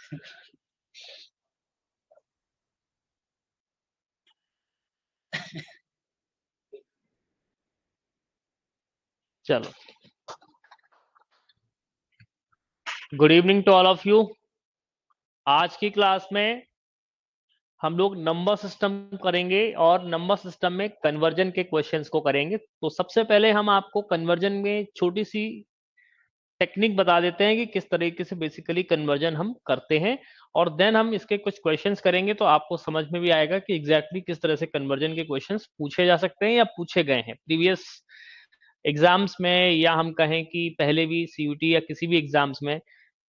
चलो, good evening to all of you. आज की क्लास में हम लोग नंबर सिस्टम करेंगे और नंबर सिस्टम में कन्वर्जन के क्वेश्चंस को करेंगे। तो सबसे पहले हम आपको कन्वर्जन में छोटी सी टेक्निक बता देते हैं कि किस तरीके से बेसिकली कन्वर्जन हम करते हैं, और देन हम इसके कुछ क्वेश्चंस करेंगे तो आपको समझ में भी आएगा कि एग्जैक्टली किस तरह से कन्वर्जन के क्वेश्चंस पूछे जा सकते हैं या पूछे गए हैं प्रीवियस एग्जाम्स में, या हम कहें कि पहले भी सीयूटी या किसी भी एग्जाम्स में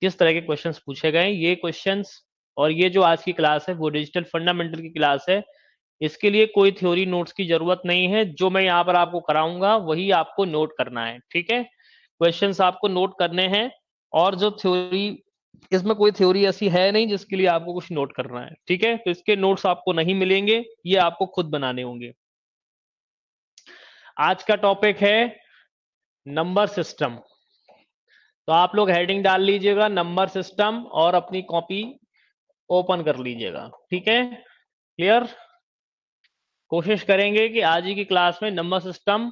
किस तरह के क्वेश्चंस पूछे गए। ये क्वेश्चंस और ये जो आज की क्लास है वो डिजिटल फंडामेंटल की क्लास है। इसके लिए कोई थ्योरी नोट्स की जरूरत नहीं है, जो मैं यहाँ पर आपको कराऊंगा वही आपको नोट करना है, ठीक है। क्वेश्चंस आपको नोट करने हैं, और जो थ्योरी, इसमें कोई थ्योरी ऐसी है नहीं जिसके लिए आपको कुछ नोट करना है, ठीक है। तो इसके नोट्स आपको नहीं मिलेंगे, ये आपको खुद बनाने होंगे। आज का टॉपिक है नंबर सिस्टम। तो आप लोग हेडिंग डाल लीजिएगा नंबर सिस्टम और अपनी कॉपी ओपन कर लीजिएगा, ठीक है। क्लियर। कोशिश करेंगे कि आज ही की क्लास में नंबर सिस्टम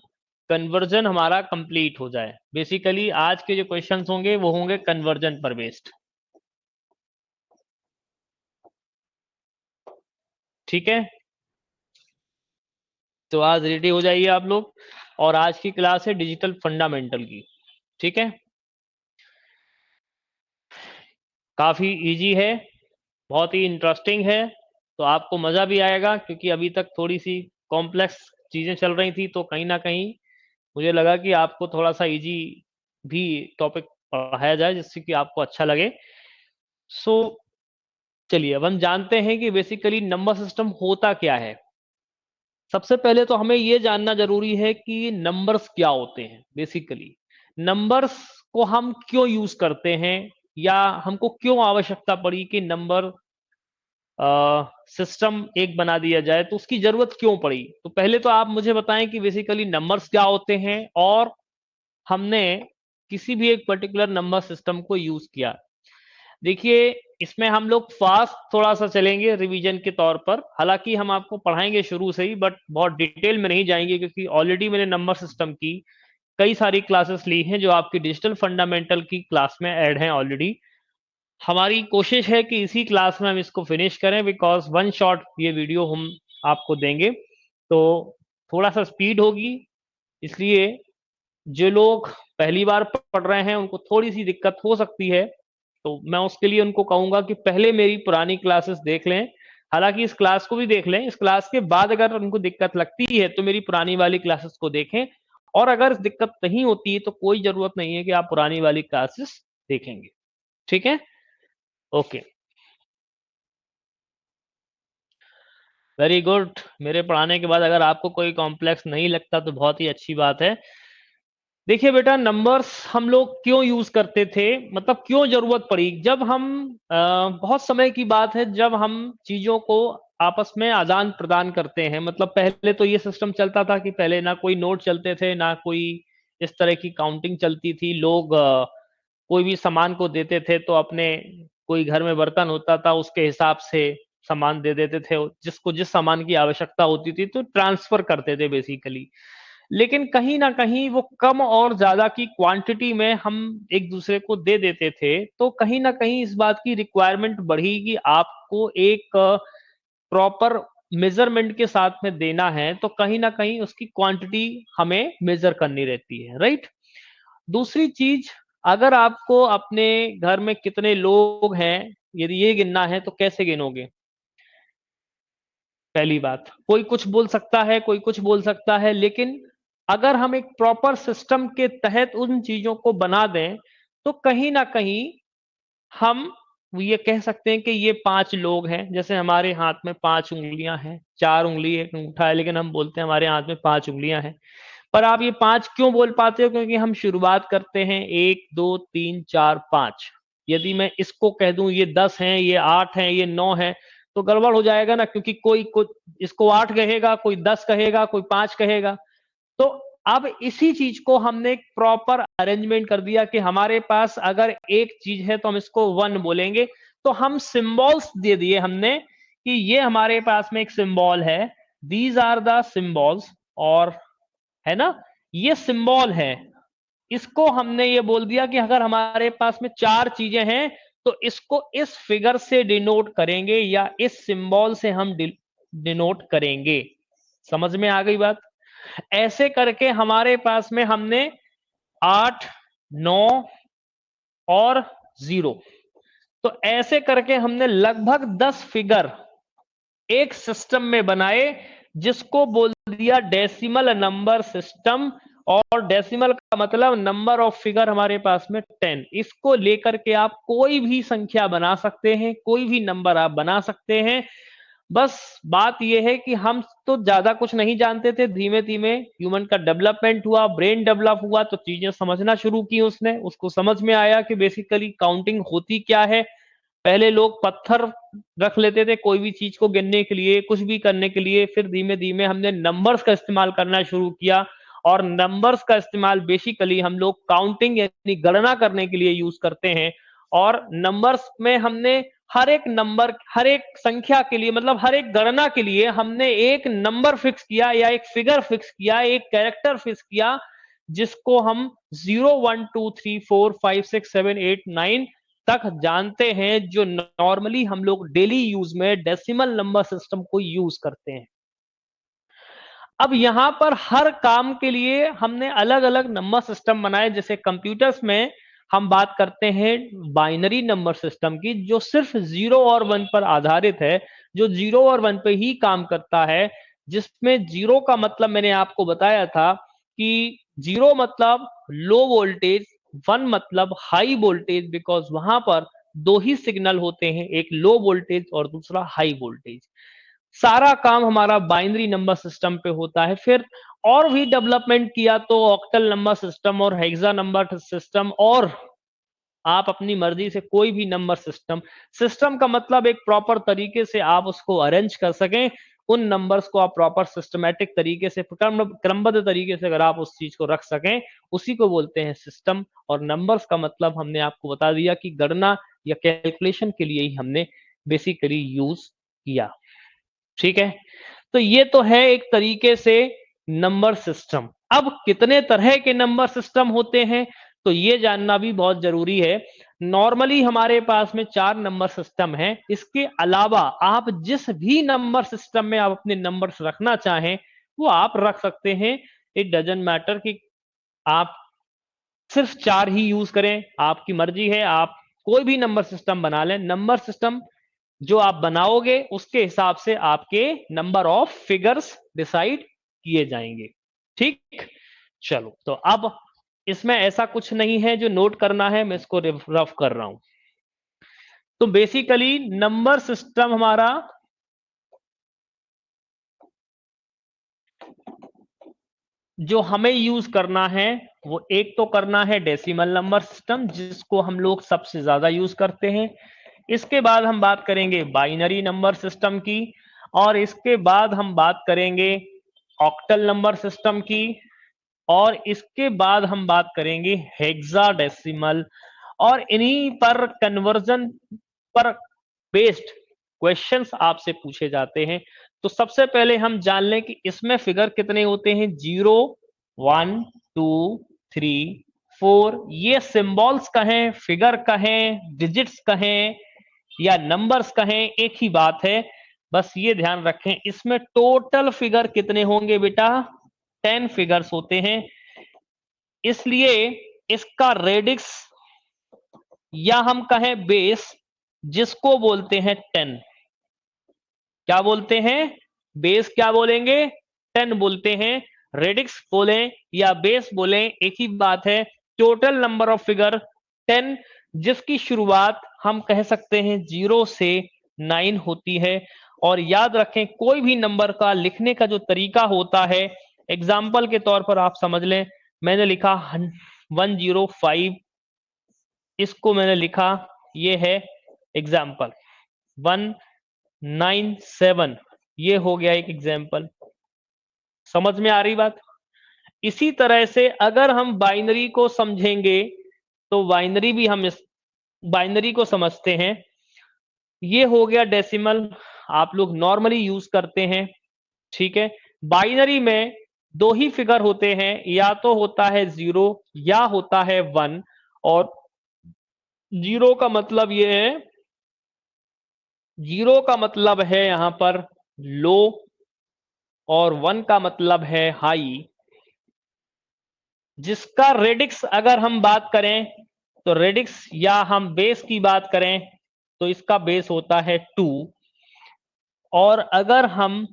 कन्वर्जन हमारा कंप्लीट हो जाए। बेसिकली आज के जो क्वेश्चंस होंगे वो होंगे कन्वर्जन पर बेस्ड, ठीक है। तो आज रेडी हो जाइए आप लोग, और आज की क्लास है डिजिटल फंडामेंटल की, ठीक है। काफी इजी है, बहुत ही इंटरेस्टिंग है, तो आपको मजा भी आएगा, क्योंकि अभी तक थोड़ी सी कॉम्प्लेक्स चीजें चल रही थी, तो कहीं ना कहीं मुझे लगा कि आपको थोड़ा सा इजी भी टॉपिक पढ़ाया जाए जिससे कि आपको अच्छा लगे। सो चलिए अब हम जानते हैं कि बेसिकली नंबर सिस्टम होता क्या है। सबसे पहले तो हमें यह जानना जरूरी है कि नंबर्स क्या होते हैं। बेसिकली नंबर्स को हम क्यों यूज करते हैं, या हमको क्यों आवश्यकता पड़ी कि नंबर सिस्टम एक बना दिया जाए, तो उसकी जरूरत क्यों पड़ी। तो पहले तो आप मुझे बताएं कि बेसिकली नंबर्स क्या होते हैं, और हमने किसी भी एक पर्टिकुलर नंबर सिस्टम को यूज किया। देखिए, इसमें हम लोग फास्ट थोड़ा सा चलेंगे रिवीजन के तौर पर, हालांकि हम आपको पढ़ाएंगे शुरू से ही, बट बहुत डिटेल में नहीं जाएंगे, क्योंकि ऑलरेडी मैंने नंबर सिस्टम की कई सारी क्लासेस ली हैं जो आपकी डिजिटल फंडामेंटल की क्लास में ऐड हैं ऑलरेडी। हमारी कोशिश है कि इसी क्लास में हम इसको फिनिश करें, बिकॉज वन शॉट ये वीडियो हम आपको देंगे, तो थोड़ा सा स्पीड होगी। इसलिए जो लोग पहली बार पढ़ रहे हैं उनको थोड़ी सी दिक्कत हो सकती है, तो मैं उसके लिए उनको कहूंगा कि पहले मेरी पुरानी क्लासेस देख लें। हालांकि इस क्लास को भी देख लें, इस क्लास के बाद अगर उनको दिक्कत लगती है तो मेरी पुरानी वाली क्लासेस को देखें, और अगर दिक्कत नहीं होती है तो कोई जरूरत नहीं है कि आप पुरानी वाली क्लासेस देखेंगे, ठीक है। Okay, very good. मेरे पढ़ाने के बाद अगर आपको कोई कॉम्प्लेक्स नहीं लगता तो बहुत ही अच्छी बात है। देखिए बेटा, नंबर्स हम लोग क्यों यूज करते थे, मतलब क्यों जरूरत पड़ी, जब हम बहुत समय की बात है जब हम चीजों को आपस में आदान प्रदान करते हैं। मतलब पहले तो ये सिस्टम चलता था कि पहले ना कोई नोट चलते थे, ना कोई इस तरह की काउंटिंग चलती थी। लोग कोई भी सामान को देते थे तो अपने, कोई घर में बर्तन होता था उसके हिसाब से सामान दे देते थे, जिसको जिस सामान की आवश्यकता होती थी तो ट्रांसफर करते थे बेसिकली। लेकिन कहीं ना कहीं वो कम और ज्यादा की क्वांटिटी में हम एक दूसरे को दे देते थे, तो कहीं ना कहीं इस बात की रिक्वायरमेंट बढ़ी कि आपको एक प्रॉपर मेजरमेंट के साथ में देना है, तो कहीं ना कहीं उसकी क्वांटिटी हमें मेजर करनी रहती है, राइट। दूसरी चीज, अगर आपको अपने घर में कितने लोग हैं यदि ये गिनना है तो कैसे गिनोगे। पहली बात, कोई कुछ बोल सकता है, कोई कुछ बोल सकता है, लेकिन अगर हम एक प्रॉपर सिस्टम के तहत उन चीजों को बना दें तो कहीं ना कहीं हम ये कह सकते हैं कि ये 5 लोग हैं। जैसे हमारे हाथ में 5 उंगलियां हैं, 4 उंगली एक अंगूठा है, लेकिन हम बोलते हैं हमारे हाथ में 5 उंगलियां हैं। पर आप ये 5 क्यों बोल पाते हो, क्योंकि हम शुरुआत करते हैं 1 2 3 4 5। यदि मैं इसको कह दूं ये 10 हैं, ये 8 हैं, ये 9 हैं, तो गड़बड़ हो जाएगा ना, क्योंकि कोई इसको 8 कहेगा, कोई 10 कहेगा, कोई 5 कहेगा। तो अब इसी चीज को हमने एक प्रॉपर अरेंजमेंट कर दिया कि हमारे पास अगर एक चीज है तो हम इसको 1 बोलेंगे, तो हम सिंबल्स दे दिए हमने कि ये हमारे पास में एक सिंबल है, दीज आर द सिंबल्स, और है ना, ये सिंबल है। इसको हमने ये बोल दिया कि अगर हमारे पास में चार चीजें हैं तो इसको इस फिगर से डिनोट करेंगे या इस सिंबल से हम डिनोट करेंगे। समझ में आ गई बात? ऐसे करके हमारे पास में हमने 8, 9 और 0, तो ऐसे करके हमने लगभग 10 फिगर एक सिस्टम में बनाए, जिसको बोल दिया डेसिमल नंबर सिस्टम। और डेसिमल का मतलब नंबर ऑफ फिगर हमारे पास में 10। इसको लेकर के आप कोई भी संख्या बना सकते हैं, कोई भी नंबर आप बना सकते हैं। बस बात यह है कि हम तो ज्यादा कुछ नहीं जानते थे, धीमे धीमे ह्यूमन का डेवलपमेंट हुआ, ब्रेन डेवलप हुआ, तो चीजें समझना शुरू की उसने, उसको समझ में आया कि बेसिकली काउंटिंग होती क्या है। पहले लोग पत्थर रख लेते थे कोई भी चीज को गिनने के लिए, कुछ भी करने के लिए, फिर धीमे धीमे हमने नंबर्स का इस्तेमाल करना शुरू किया। और नंबर्स का इस्तेमाल बेसिकली हम लोग काउंटिंग यानी गणना करने के लिए यूज करते हैं। और नंबर्स में हमने हर एक नंबर, हर एक संख्या के लिए, मतलब हर एक गणना के लिए हमने एक नंबर फिक्स किया या एक फिगर फिक्स किया, एक कैरेक्टर फिक्स किया, जिसको हम 0, 1, 2, 3, 4, 5, 6, 7, 8, 9 तक जानते हैं, जो नॉर्मली हम लोग डेली यूज में डेसिमल नंबर सिस्टम को यूज करते हैं। अब यहां पर हर काम के लिए हमने अलग अलग नंबर सिस्टम बनाए। जैसे कंप्यूटर्स में हम बात करते हैं बाइनरी नंबर सिस्टम की, जो सिर्फ 0 और 1 पर आधारित है, जो 0 और 1 पे ही काम करता है। जिसमें 0 का मतलब मैंने आपको बताया था कि 0 मतलब लो वोल्टेज, 1 मतलब हाई वोल्टेज, बिकॉज वहां पर दो ही सिग्नल होते हैं, एक लो वोल्टेज और दूसरा हाई वोल्टेज। सारा काम हमारा बाइनरी नंबर सिस्टम पे होता है। फिर और भी डेवलपमेंट किया तो ऑक्टल नंबर सिस्टम और हेक्सा नंबर सिस्टम, और आप अपनी मर्जी से कोई भी नंबर सिस्टम, सिस्टम का मतलब एक प्रॉपर तरीके से आप उसको अरेंज कर सकें, उन नंबर्स को आप प्रॉपर सिस्टमैटिक तरीके से, क्रमबद्ध तरीके से अगर आप उस चीज को रख सकें, उसी को बोलते हैं सिस्टम। और नंबर्स का मतलब हमने आपको बता दिया कि गणना या कैलकुलेशन के लिए ही हमने बेसिकली यूज किया। ठीक है, तो ये तो है एक तरीके से नंबर सिस्टम। अब कितने तरह के नंबर सिस्टम होते हैं तो ये जानना भी बहुत जरूरी है। नॉर्मली हमारे पास में 4 नंबर सिस्टम है। इसके अलावा आप जिस भी नंबर सिस्टम में आप अपने नंबर्स रखना चाहें वो आप रख सकते हैं। इट डजंट मैटर कि आप सिर्फ 4 ही यूज करें, आपकी मर्जी है, आप कोई भी नंबर सिस्टम बना लें। नंबर सिस्टम जो आप बनाओगे उसके हिसाब से आपके नंबर ऑफ फिगर्स डिसाइड किए जाएंगे। ठीक, चलो, तो अब इसमें ऐसा कुछ नहीं है जो नोट करना है, मैं इसको रफ कर रहा हूं। तो बेसिकली नंबर सिस्टम हमारा जो हमें यूज करना है वो एक तो करना है डेसिमल नंबर सिस्टम, जिसको हम लोग सबसे ज्यादा यूज करते हैं। इसके बाद हम बात करेंगे बाइनरी नंबर सिस्टम की, और इसके बाद हम बात करेंगे ऑक्टल नंबर सिस्टम की, और इसके बाद हम बात करेंगे हेक्साडेसिमल। और इन्हीं पर कन्वर्जन पर बेस्ड क्वेश्चंस आपसे पूछे जाते हैं। तो सबसे पहले हम जान लें कि इसमें फिगर कितने होते हैं। 0, 1, 2, 3, 4। ये सिंबल्स कहें, फिगर कहें, डिजिट्स कहें या नंबर्स कहें, एक ही बात है। बस ये ध्यान रखें, इसमें टोटल फिगर कितने होंगे बेटा, 10 फिगर्स होते हैं। इसलिए इसका रेडिक्स या हम कहें बेस, जिसको बोलते हैं 10। क्या बोलते हैं, बेस क्या बोलेंगे, 10 बोलते हैं। रेडिक्स बोले या बेस बोले एक ही बात है। टोटल नंबर ऑफ फिगर 10, जिसकी शुरुआत हम कह सकते हैं 0 से 9 होती है। और याद रखें कोई भी नंबर का लिखने का जो तरीका होता है, एग्जाम्पल के तौर पर आप समझ लें, मैंने लिखा 105, इसको मैंने लिखा, ये है एग्जाम्पल 197, ये हो गया एक एग्जाम्पल। समझ में आ रही बात? इसी तरह से अगर हम बाइनरी को समझेंगे तो बाइनरी भी हम इस बाइनरी को समझते हैं। ये हो गया डेसिमल, आप लोग नॉर्मली यूज करते हैं, ठीक है। बाइनरी में दो ही फिगर होते हैं, या तो होता है 0 या होता है 1, और 0 का मतलब ये है, 0 का मतलब है यहां पर लो, और 1 का मतलब है हाई। जिसका रेडिक्स अगर हम बात करें तो रेडिक्स, या हम बेस की बात करें तो इसका बेस होता है 2, और अगर हम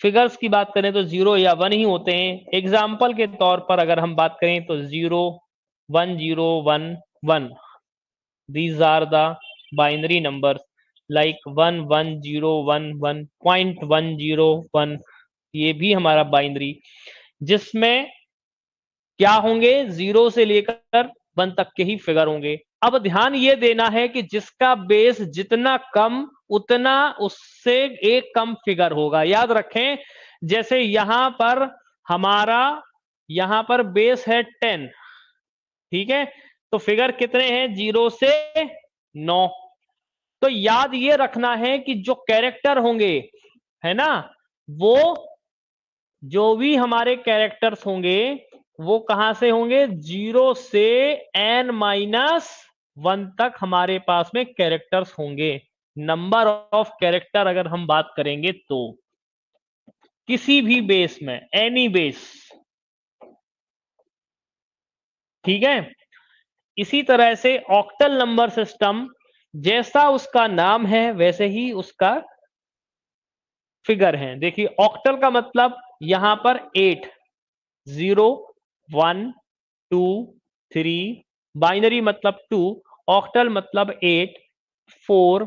फिगर्स की बात करें तो 0 या 1 ही होते हैं। एग्जाम्पल के तौर पर अगर हम बात करें तो 0 1 0 1 1, these are the binary numbers, like 1 1 0 1 1 .101, ये भी हमारा बाइनरी, जिसमें क्या होंगे, 0 से लेकर 1 तक के ही फिगर होंगे। अब ध्यान ये देना है कि जिसका बेस जितना कम उतना उससे एक कम फिगर होगा, याद रखें। जैसे यहां पर हमारा, यहां पर बेस है 10, ठीक है, तो फिगर कितने हैं, 0 से 9। तो याद ये रखना है कि जो कैरेक्टर होंगे, है ना, वो जो भी हमारे कैरेक्टर्स होंगे वो कहां से होंगे, 0 से n-1 तक हमारे पास में कैरेक्टर्स होंगे। नंबर ऑफ कैरेक्टर अगर हम बात करेंगे तो किसी भी बेस में, एनी बेस, ठीक है। इसी तरह से ऑक्टल नंबर सिस्टम, जैसा उसका नाम है वैसे ही उसका फिगर है। देखिए ऑक्टल का मतलब यहां पर 8, 0 1 2 3, बाइनरी मतलब 2, ऑक्टल मतलब 8 4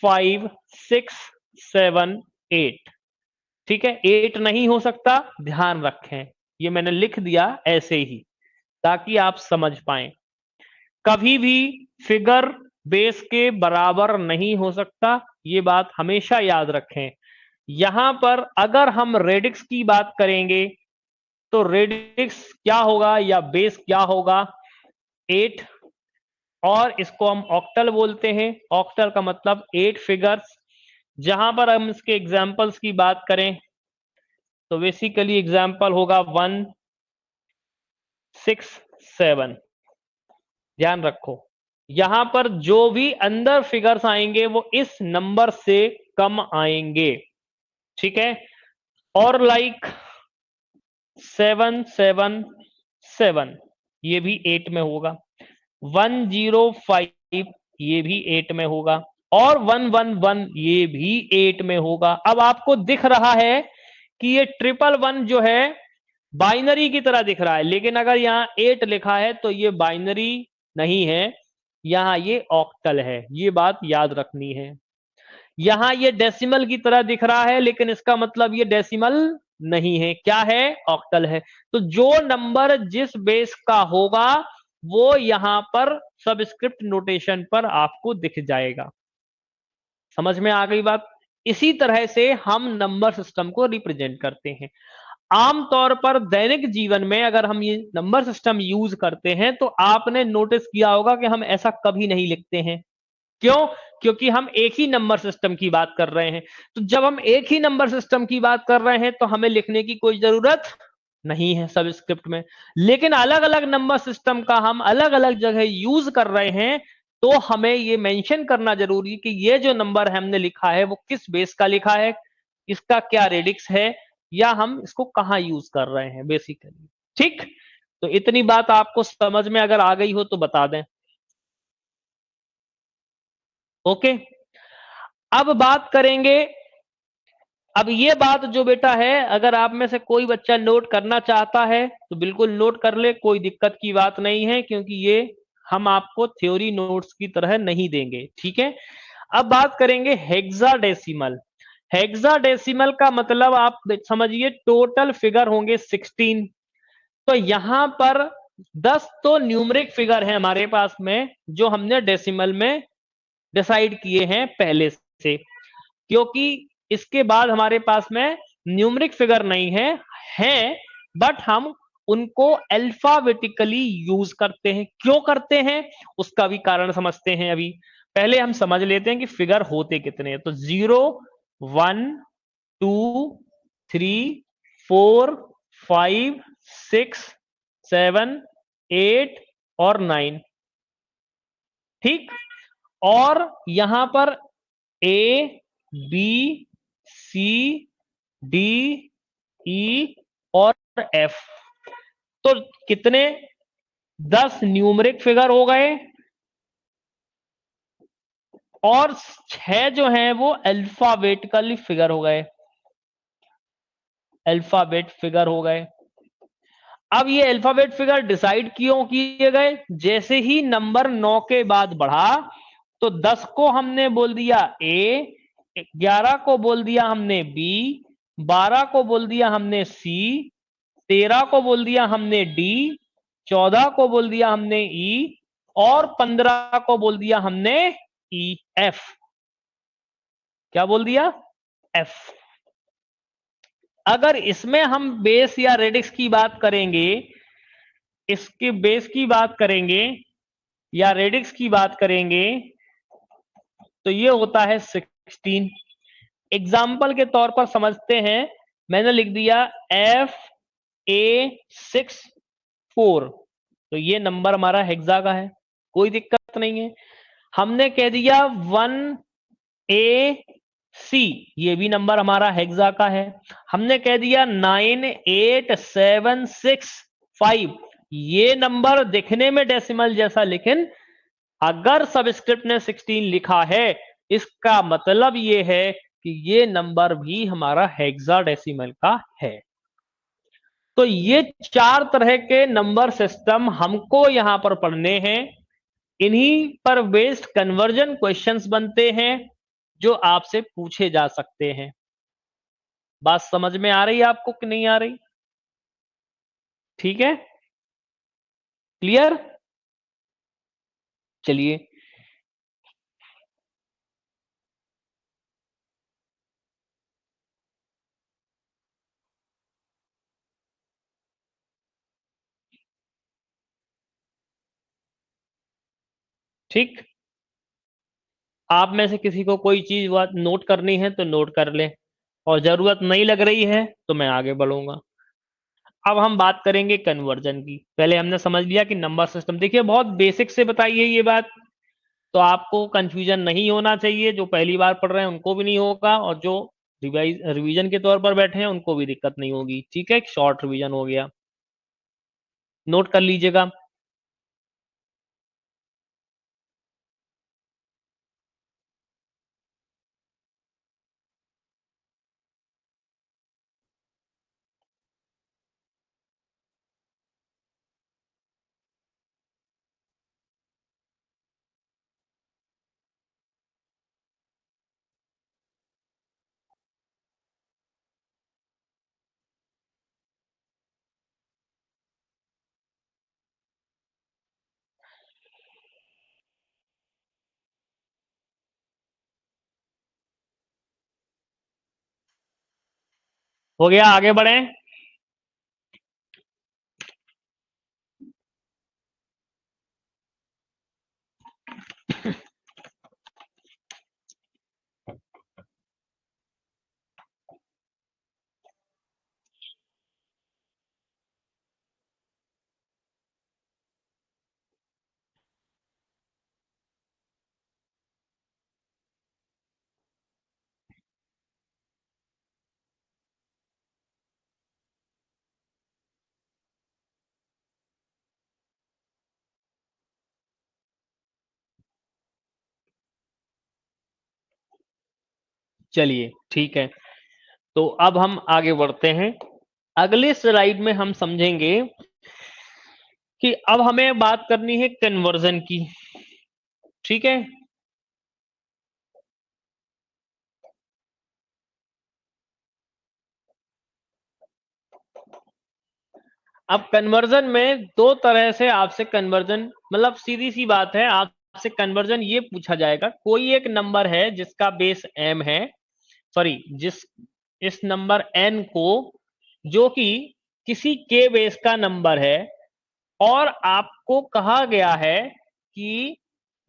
5 6 7 8, ठीक है। 8 नहीं हो सकता, ध्यान रखें, ये मैंने लिख दिया ऐसे ही ताकि आप समझ पाए। कभी भी फिगर बेस के बराबर नहीं हो सकता, ये बात हमेशा याद रखें। यहां पर अगर हम रेडिक्स की बात करेंगे तो रेडिक्स क्या होगा या बेस क्या होगा, 8, और इसको हम ऑक्टल बोलते हैं। ऑक्टल का मतलब 8 फिगर्स। जहां पर हम इसके एग्जाम्पल्स की बात करें तो बेसिकली एग्जाम्पल होगा 1 6 7, ध्यान रखो यहां पर जो भी अंदर फिगर्स आएंगे वो इस नंबर से कम आएंगे, ठीक है। और लाइक 7 7 7, ये भी 8 में होगा। 105, ये भी 8 में होगा, और 111, ये भी 8 में होगा। अब आपको दिख रहा है कि ये 111 जो है बाइनरी की तरह दिख रहा है, लेकिन अगर यहाँ 8 लिखा है तो ये बाइनरी नहीं है, यहां ये ऑक्टल है, ये बात याद रखनी है। यहां ये डेसिमल की तरह दिख रहा है, लेकिन इसका मतलब ये डेसिमल नहीं है, क्या है, ऑक्टल है। तो जो नंबर जिस बेस का होगा वो यहां पर सबस्क्रिप्ट नोटेशन पर आपको दिख जाएगा। समझ में आ गई बात। इसी तरह से हम नंबर सिस्टम को रिप्रेजेंट करते हैं। आमतौर पर दैनिक जीवन में अगर हम ये नंबर सिस्टम यूज करते हैं तो आपने नोटिस किया होगा कि हम ऐसा कभी नहीं लिखते हैं। क्यों? क्योंकि हम एक ही नंबर सिस्टम की बात कर रहे हैं। तो जब हम एक ही नंबर सिस्टम की बात कर रहे हैं तो हमें लिखने की कोई जरूरत नहीं है सबस्क्रिप्ट में। लेकिन अलग अलग नंबर सिस्टम का हम अलग अलग जगह यूज कर रहे हैं, तो हमें ये मेंशन करना जरूरी है कि ये जो नंबर हमने लिखा है वो किस बेस का लिखा है, इसका क्या रेडिक्स है, या हम इसको कहां यूज कर रहे हैं बेसिकली। ठीक, तो इतनी बात आपको समझ में अगर आ गई हो तो बता दें। ओके, अब बात करेंगे। अब ये बात जो बेटा है, अगर आप में से कोई बच्चा नोट करना चाहता है तो बिल्कुल नोट कर ले, कोई दिक्कत की बात नहीं है, क्योंकि ये हम आपको थ्योरी नोट्स की तरह नहीं देंगे, ठीक है। अब बात करेंगे हेक्साडेसिमल। हेक्साडेसिमल का मतलब आप समझिए टोटल फिगर होंगे 16। तो यहां पर 10 तो न्यूमरिक फिगर है हमारे पास में जो हमने डेसिमल में डिसाइड किए हैं पहले से, क्योंकि इसके बाद हमारे पास में न्यूमरिक फिगर नहीं है, बट हम उनको अल्फाबेटिकली यूज करते हैं। क्यों करते हैं उसका भी कारण समझते हैं अभी। पहले हम समझ लेते हैं कि फिगर होते कितने हैं। तो 0, 1, 2, 3, 4, 5, 6, 7, 8 और 9। ठीक। और यहां पर ए, बी, सी, डी, ई और एफ। तो कितने? 10 न्यूमरिक फिगर हो गए और 6 जो हैं वो अल्फाबेटिकली फिगर हो गए, अल्फाबेट फिगर हो गए। अब ये अल्फाबेट फिगर डिसाइड क्यों किए गए? जैसे ही नंबर 9 के बाद बढ़ा तो 10 को हमने बोल दिया ए, 11 को बोल दिया हमने बी, 12 को बोल दिया हमने सी, 13 को बोल दिया हमने डी, 14 को बोल दिया हमने ई और 15 को बोल दिया हमने ई, एफ। क्या बोल दिया? एफ। अगर इसमें हम बेस या रेडिक्स की बात करेंगे, इसके बेस की बात करेंगे या रेडिक्स की बात करेंगे तो ये होता है 16। एग्जाम्पल के तौर पर समझते हैं, मैंने लिख दिया FA64, तो ये नंबर हमारा हेक्सा का है, कोई दिक्कत नहीं है। हमने कह दिया 1AC, ये भी नंबर हमारा हेक्सा का है। हमने कह दिया 98765, ये नंबर दिखने में डेसिमल जैसा, लेकिन अगर सबस्क्रिप्ट ने 16 लिखा है इसका मतलब ये है कि ये नंबर भी हमारा हेक्साडेसिमल का है। तो ये 4 तरह के नंबर सिस्टम हमको यहां पर पढ़ने हैं। इन्हीं पर बेस्ड कन्वर्जन क्वेश्चंस बनते हैं जो आपसे पूछे जा सकते हैं। बात समझ में आ रही है आपको कि नहीं आ रही? ठीक है, क्लियर? चलिए, ठीक। आप में से किसी को कोई चीज नोट करनी है तो नोट कर ले, और जरूरत नहीं लग रही है तो मैं आगे बढ़ूंगा। अब हम बात करेंगे कन्वर्जन की। पहले हमने समझ लिया कि नंबर सिस्टम, देखिए बहुत बेसिक से बताई है ये बात, तो आपको कंफ्यूजन नहीं होना चाहिए। जो पहली बार पढ़ रहे हैं उनको भी नहीं होगा, और जो रिवीजन के तौर पर बैठे हैं उनको भी दिक्कत नहीं होगी। ठीक है, एक शॉर्ट रिवीजन हो गया, नोट कर लीजिएगा। हो गया, आगे बढ़े। चलिए ठीक है, तो अब हम आगे बढ़ते हैं। अगले स्लाइड में हम समझेंगे कि अब हमें बात करनी है कन्वर्जन की। ठीक है, अब कन्वर्जन में दो तरह से आपसे कन्वर्जन, मतलब सीधी सी बात है, आपसे कन्वर्जन ये पूछा जाएगा, कोई एक नंबर है जिसका बेस m है, सॉरी जिस इस नंबर n को, जो कि किसी k बेस का नंबर है, और आपको कहा गया है कि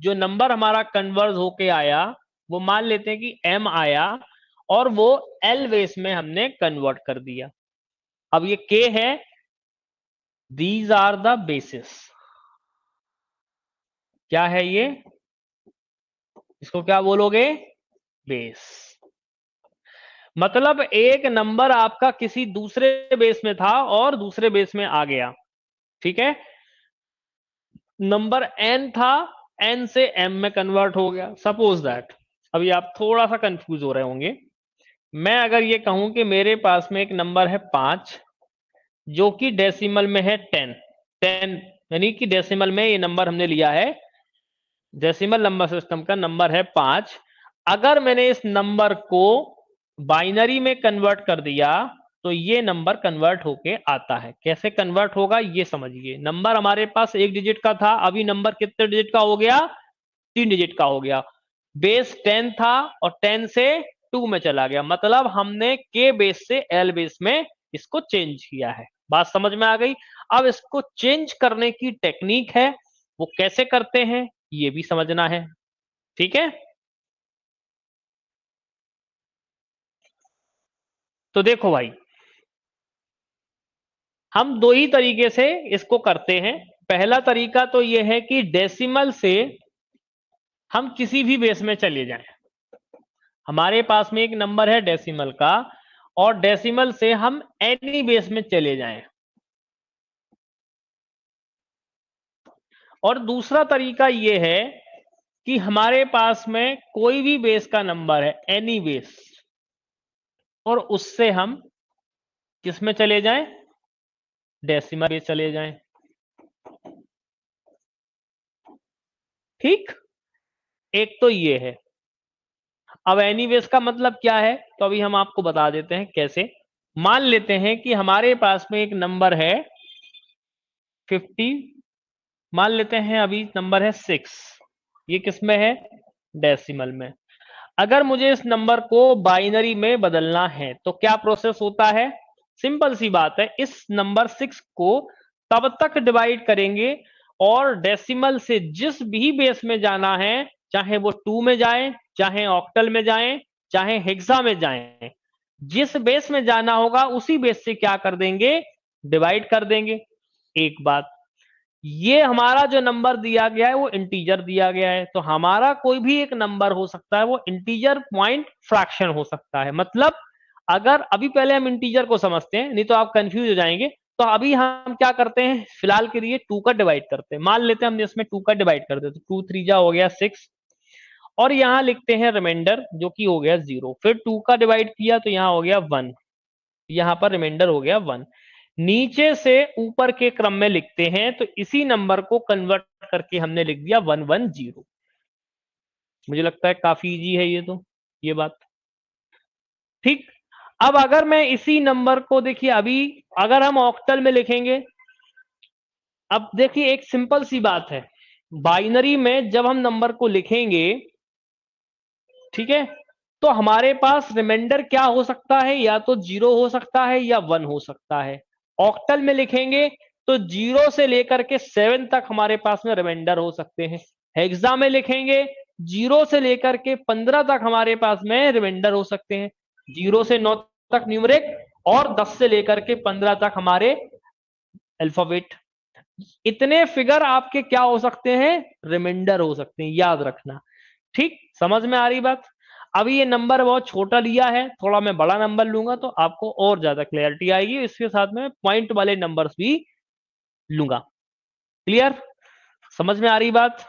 जो नंबर हमारा कन्वर्ज होके आया वो मान लेते हैं कि m आया और वो l बेस में हमने कन्वर्ट कर दिया। अब ये k है, दीज आर द बेसिस। क्या है ये, इसको क्या बोलोगे, बेस। मतलब एक नंबर आपका किसी दूसरे बेस में था और दूसरे बेस में आ गया, ठीक है। नंबर n था, n से m में कन्वर्ट हो गया, सपोज दैट। अभी आप थोड़ा सा कंफ्यूज हो रहे होंगे। मैं अगर ये कहूं कि मेरे पास में एक नंबर है 5 जो कि डेसिमल में है 10 यानी कि डेसिमल में ये नंबर हमने लिया है, डेसिमल नंबर सिस्टम का नंबर है 5। अगर मैंने इस नंबर को बाइनरी में कन्वर्ट कर दिया तो ये नंबर कन्वर्ट होके आता है। कैसे कन्वर्ट होगा ये समझिए। नंबर हमारे पास 1 डिजिट का था, अभी नंबर कितने डिजिट का हो गया, 3 डिजिट का हो गया। बेस 10 था और 10 से 2 में चला गया, मतलब हमने के बेस से एल बेस में इसको चेंज किया है। बात समझ में आ गई। अब इसको चेंज करने की टेक्निक है, वो कैसे करते हैं ये भी समझना है, ठीक है। तो देखो भाई, हम दो ही तरीके से इसको करते हैं। पहला तरीका तो यह है कि डेसिमल से हम किसी भी बेस में चले जाएं। हमारे पास में एक नंबर है डेसिमल का और डेसिमल से हम एनी बेस में चले जाएं। और दूसरा तरीका यह है कि हमारे पास में कोई भी बेस का नंबर है, एनी बेस, और उससे हम किस में चले जाएं, डेसिमल बेस चले जाएं, ठीक। एक तो ये है। अब एनी बेस का मतलब क्या है, तो अभी हम आपको बता देते हैं कैसे। मान लेते हैं कि हमारे पास में एक नंबर है 50, मान लेते हैं अभी नंबर है 6, ये किस में है, डेसिमल में। अगर मुझे इस नंबर को बाइनरी में बदलना है तो क्या प्रोसेस होता है, सिंपल सी बात है, इस नंबर 6 को तब तक डिवाइड करेंगे और डेसिमल से जिस भी बेस में जाना है, चाहे वो 2 में जाए, चाहे ऑक्टल में जाए, चाहे हेक्सा में जाए, जिस बेस में जाना होगा उसी बेस से क्या कर देंगे, डिवाइड कर देंगे। एक बात, ये हमारा जो नंबर दिया गया है वो इंटीजर दिया गया है, तो हमारा कोई भी एक नंबर हो सकता है, वो इंटीजर पॉइंट फ्रैक्शन हो सकता है। मतलब अगर अभी पहले हम इंटीजर को समझते हैं, नहीं तो आप कंफ्यूज हो जाएंगे। तो अभी हम क्या करते हैं, फिलहाल के लिए 2 का डिवाइड करते हैं। मान लेते हैं हमने इसमें 2 का डिवाइड कर देते, 2 3 जा हो गया 6, और यहां लिखते हैं रिमाइंडर जो कि हो गया 0। फिर 2 का डिवाइड किया तो यहां हो गया 1, यहां पर रिमाइंडर हो गया 1। नीचे से ऊपर के क्रम में लिखते हैं, तो इसी नंबर को कन्वर्ट करके हमने लिख दिया 110। मुझे लगता है काफी इजी है ये, तो ये बात ठीक। अब अगर मैं इसी नंबर को, देखिए अभी अगर हम ऑक्टल में लिखेंगे, अब देखिए एक सिंपल सी बात है, बाइनरी में जब हम नंबर को लिखेंगे, ठीक है, तो हमारे पास रिमाइंडर क्या हो सकता है, या तो 0 हो सकता है या 1 हो सकता है। ऑक्टल में लिखेंगे तो 0 से लेकर के 7 तक हमारे पास में रिमाइंडर हो सकते हैं। हेक्सा में लिखेंगे 0 से लेकर के 15 तक हमारे पास में रिमाइंडर हो सकते हैं। 0 से 9 तक न्यूमरिक और 10 से लेकर के 15 तक हमारे अल्फाबेट। इतने फिगर आपके क्या हो सकते हैं, रिमाइंडर हो सकते हैं, याद रखना, ठीक। समझ में आ रही बात। अभी ये नंबर बहुत छोटा लिया है, थोड़ा मैं बड़ा नंबर लूंगा तो आपको और ज्यादा क्लैरिटी आएगी। इसके साथ में पॉइंट वाले नंबर्स भी लूंगा। क्लियर, समझ में आ रही बात।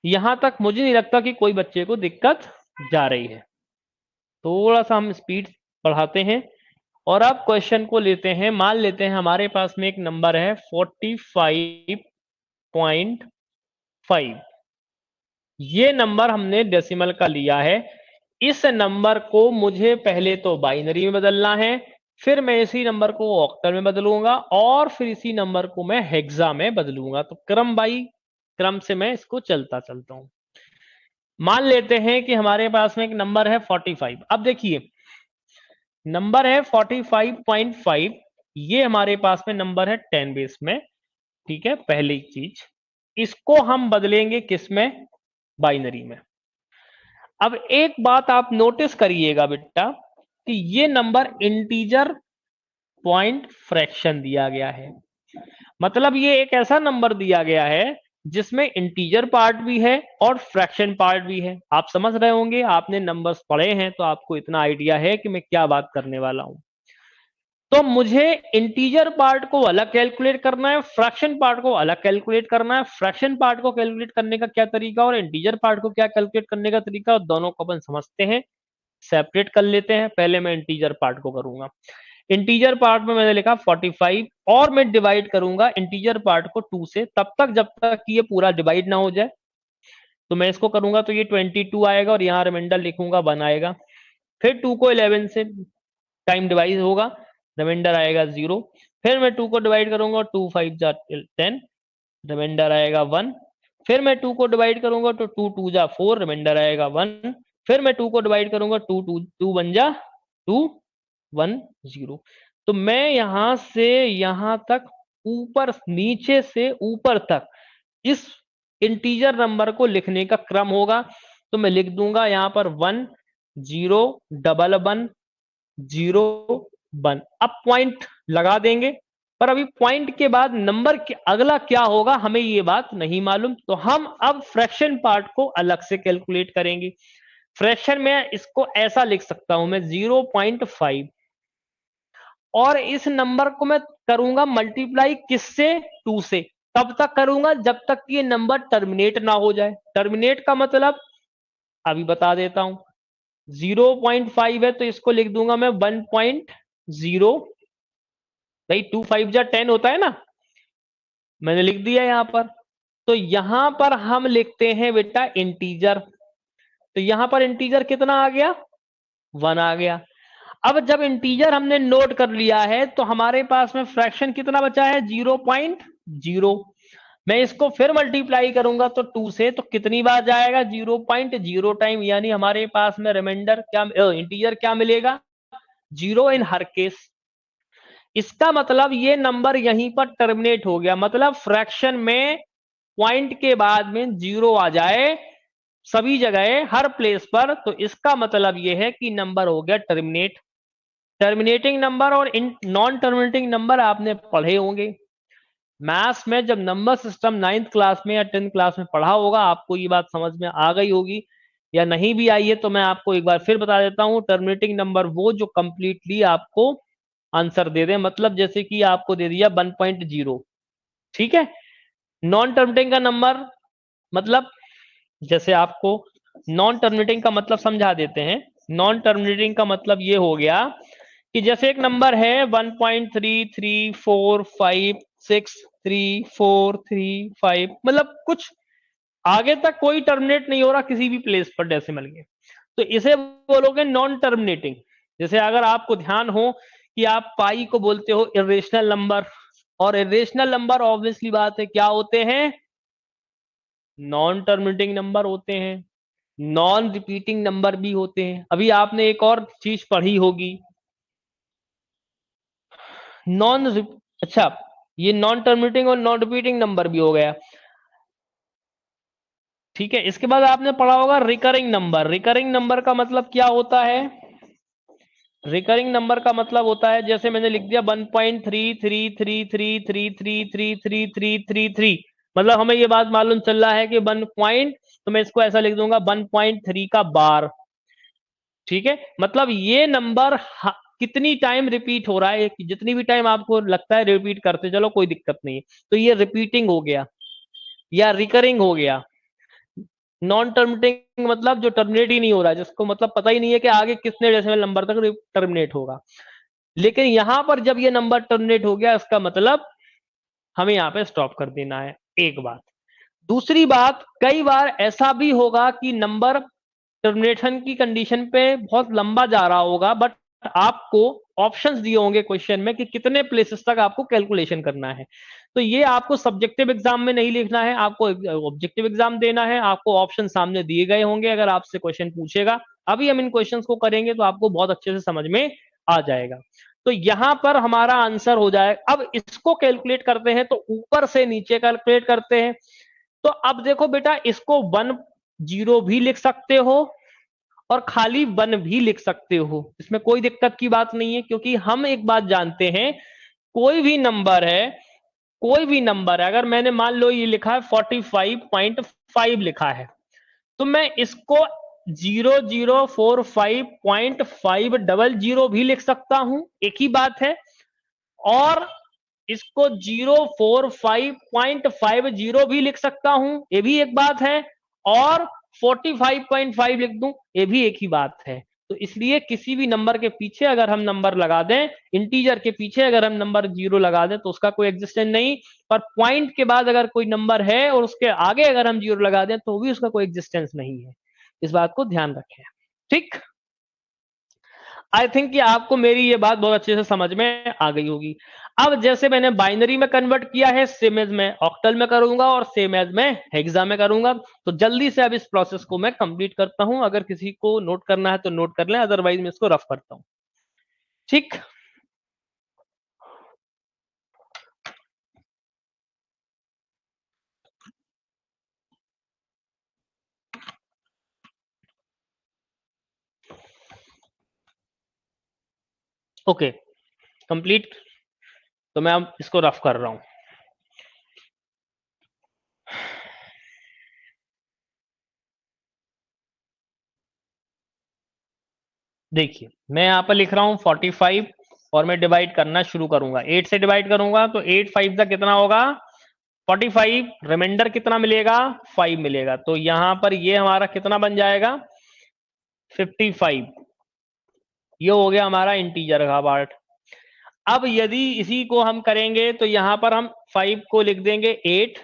यहां तक मुझे नहीं लगता कि कोई बच्चे को दिक्कत जा रही है। थोड़ा सा हम स्पीड बढ़ाते हैं और अब क्वेश्चन को लेते हैं। मान लेते हैं हमारे पास में एक नंबर है 45.5, ये नंबर हमने डेसिमल का लिया है। इस नंबर को मुझे पहले तो बाइनरी में बदलना है, फिर मैं इसी नंबर को ऑक्टल में बदलूंगा और फिर इसी नंबर को मैं हेक्सा में बदलूंगा। तो क्रम बाई क्रम से मैं इसको चलता चलता हूं। मान लेते हैं कि हमारे पास में एक नंबर है 45। अब देखिए नंबर है 45.5, ये हमारे पास में नंबर है 10 बेस में। ठीक है, पहली चीज इसको हम बदलेंगे किसमें, बाइनरी में। अब एक बात आप नोटिस करिएगा बेटा कि ये नंबर इंटीजर पॉइंट फ्रैक्शन दिया गया है, मतलब ये एक ऐसा नंबर दिया गया है जिसमें इंटीजर पार्ट भी है और फ्रैक्शन पार्ट भी है। आप समझ रहे होंगे, आपने नंबर्स पढ़े हैं तो आपको इतना आइडिया है कि मैं क्या बात करने वाला हूं। तो मुझे इंटीजर पार्ट को अलग कैलकुलेट करना है, फ्रैक्शन पार्ट को अलग कैलकुलेट करना है। फ्रैक्शन पार्ट को कैलकुलेट करने का क्या तरीका और इंटीजर पार्ट को क्या कैलकुलेट करने का तरीका, और दोनों को अपन समझते हैं, सेपरेट कर लेते हैं। पहले मैं इंटीजर पार्ट को करूंगा। इंटीजर पार्ट में मैंने लिखा 45 और मैं डिवाइड करूंगा इंटीजर पार्ट को 2 से, तब तक जब तक कि ये पूरा डिवाइड ना हो जाए। तो मैं इसको करूंगा तो ये 22 आएगा और यहाँ रिमाइंडर लिखूंगा 1 आएगा। फिर 2 को 11 से टाइम डिवाइड होगा, रिमाइंडर आएगा 0। फिर मैं 2 को डिवाइड करूंगा, 2 5 जा 10, रिमाइंडर आएगा 1। फिर मैं 2 को डिवाइड करूंगा तो 2 2 जा 4, रिमाइंडर आएगा 1। फिर मैं 2 को डिवाइड करूंगा, 2 2 2 1 जा 2 1 0। तो मैं यहां से यहां तक, ऊपर नीचे से ऊपर तक इस इंटीजर नंबर को लिखने का क्रम होगा। तो मैं लिख दूंगा यहां पर 1 0 डबल 1 0 1। अब पॉइंट लगा देंगे, पर अभी पॉइंट के बाद नंबर के अगला क्या होगा हमें ये बात नहीं मालूम। तो हम अब फ्रैक्शन पार्ट को अलग से कैलकुलेट करेंगे। फ्रैक्शन में इसको ऐसा लिख सकता हूं मैं 0.5, और इस नंबर को मैं करूंगा मल्टीप्लाई किससे, 2 से। तब तक करूंगा जब तक कि ये नंबर टर्मिनेट ना हो जाए। टर्मिनेट का मतलब अभी बता देता हूं। 0.5 है तो इसको लिख दूंगा मैं 1.0। भाई 2 5 जा 10 होता है ना, मैंने लिख दिया यहां पर। तो यहां पर हम लिखते हैं बेटा इंटीजर। तो यहां पर इंटीजर कितना आ गया, 1 आ गया। अब जब इंटीजर हमने नोट कर लिया है तो हमारे पास में फ्रैक्शन कितना बचा है, 0.0। मैं इसको फिर मल्टीप्लाई करूंगा तो 2 से, तो कितनी बार जाएगा, 0.0 टाइम, यानी हमारे पास में रिमाइंडर क्या, इंटीजर क्या मिलेगा, 0 इन हर केस। इसका मतलब ये नंबर यहीं पर टर्मिनेट हो गया, मतलब फ्रैक्शन में पॉइंट के बाद में 0 आ जाए सभी जगह हर प्लेस पर, तो इसका मतलब यह है कि नंबर हो गया टर्मिनेट। टर्मिनेटिंग नंबर और नॉन टर्मिनेटिंग नंबर आपने पढ़े होंगे मैथ्स में, जब नंबर सिस्टम 9th क्लास में या 10th क्लास में पढ़ा होगा आपको ये बात समझ में आ गई होगी, या नहीं भी आई है तो मैं आपको एक बार फिर बता देता हूं। टर्मिनेटिंग नंबर वो जो कंप्लीटली आपको आंसर दे दे, मतलब जैसे कि आपको दे दिया 1.0, ठीक है। नॉन टर्मिनेटिंग का नंबर मतलब, जैसे आपको नॉन टर्मिनेटिंग का मतलब समझा देते हैं। नॉन टर्मिनेटिंग का मतलब ये हो गया कि जैसे एक नंबर है 1.3345634345, मतलब कुछ आगे तक कोई टर्मिनेट नहीं हो रहा किसी भी प्लेस पर डेसिमल के, तो इसे बोलोगे नॉन टर्मिनेटिंग। जैसे अगर आपको ध्यान हो कि आप पाई को बोलते हो इरेशनल नंबर, और इरेशनल नंबर ऑब्वियसली बात है क्या होते हैं, नॉन टर्मिनेटिंग नंबर होते हैं, नॉन रिपीटिंग नंबर भी होते हैं। अभी आपने एक और चीज पढ़ी होगी, नॉन, अच्छा ये नॉन टर्मिनेटिंग और नॉन रिपीटिंग नंबर भी हो गया, ठीक है। इसके बाद आपने पढ़ा होगा रिकरिंग नंबर। रिकरिंग नंबर का मतलब क्या होता है, रिकरिंग नंबर का मतलब होता है, जैसे मैंने लिख दिया 1.333333333333, मतलब हमें ये बात मालूम चल रहा है कि 1 पॉइंट, तो मैं इसको ऐसा लिख दूंगा 1.3 का बार, ठीक है। मतलब ये नंबर कितनी टाइम रिपीट हो रहा है, जितनी भी टाइम आपको लगता है रिपीट करते चलो कोई दिक्कत नहीं है, तो ये रिपीटिंग हो गया या रिकरिंग हो गया। नॉन टर्मिनेटिंग मतलब जो टर्मिनेट ही नहीं हो रहा है, जिसको मतलब पता ही नहीं है कि आगे कितने डेसिमल नंबर तक टर्मिनेट होगा। लेकिन यहां पर जब ये नंबर टर्मिनेट हो गया, इसका मतलब हमें यहां पे स्टॉप कर देना है, एक बात। दूसरी बात, कई बार ऐसा भी होगा कि नंबर टर्मिनेशन की कंडीशन पे बहुत लंबा जा रहा होगा, बट आपको ऑप्शंस दिए होंगे क्वेश्चन में कि कितने प्लेसेस तक आपको कैलकुलेशन करना है। तो ये आपको सब्जेक्टिव एग्जाम में नहीं लिखना है, आपको ऑब्जेक्टिव एग्जाम देना है। आपको ऑप्शन सामने दिए गए होंगे, अगर आपसे क्वेश्चन पूछेगा, अभी हम इन क्वेश्चंस को करेंगे तो आपको बहुत अच्छे से समझ में आ जाएगा। तो यहां पर हमारा आंसर हो जाए। अब इसको कैलकुलेट करते हैं तो ऊपर से नीचे कैलकुलेट करते हैं। तो अब देखो बेटा, इसको 10 भी लिख सकते हो और खाली 1 भी लिख सकते हो, इसमें कोई दिक्कत की बात नहीं है, क्योंकि हम एक बात जानते हैं, कोई भी नंबर है, कोई भी नंबर है, अगर मैंने मान लो ये लिखा है 45.5 लिखा है, तो मैं इसको 0045.500 भी लिख सकता हूं, एक ही बात है। और इसको 045.50 भी लिख सकता हूं, ये भी एक बात है। और 45.5 लिख दूं, ये भी एक ही बात है। तो इसलिए किसी भी नंबर के पीछे अगर हम नंबर लगा दें, इंटीजर के पीछे अगर हम नंबर 0 लगा दें, तो उसका कोई एग्जिस्टेंस नहीं। पर पॉइंट के बाद अगर कोई नंबर है और उसके आगे अगर हम 0 लगा दें, तो भी उसका कोई एग्जिस्टेंस नहीं है। इस बात को ध्यान रखें, ठीक। आई थिंक कि आपको मेरी ये बात बहुत अच्छे से समझ में आ गई होगी। अब जैसे मैंने बाइनरी में कन्वर्ट किया है, सेम एज मैं ऑक्टल में करूंगा और सेम एज मैं हेक्सा में करूंगा। तो जल्दी से अब इस प्रोसेस को मैं कंप्लीट करता हूं, अगर किसी को नोट करना है तो नोट कर लें, अदरवाइज मैं इसको रफ करता हूं, ठीक। Okay, complete. तो मैं अब इसको रफ कर रहा हूं। देखिए, मैं यहां पर लिख रहा हूं 45 और मैं डिवाइड करना शुरू करूंगा, 8 से डिवाइड करूंगा, तो 8 5 का कितना होगा 45, रिमाइंडर कितना मिलेगा 5 मिलेगा। तो यहां पर ये हमारा कितना बन जाएगा 55। ये हो गया हमारा इंटीजर का पार्ट। अब यदि इसी को हम करेंगे तो यहां पर हम 5 को लिख देंगे 8,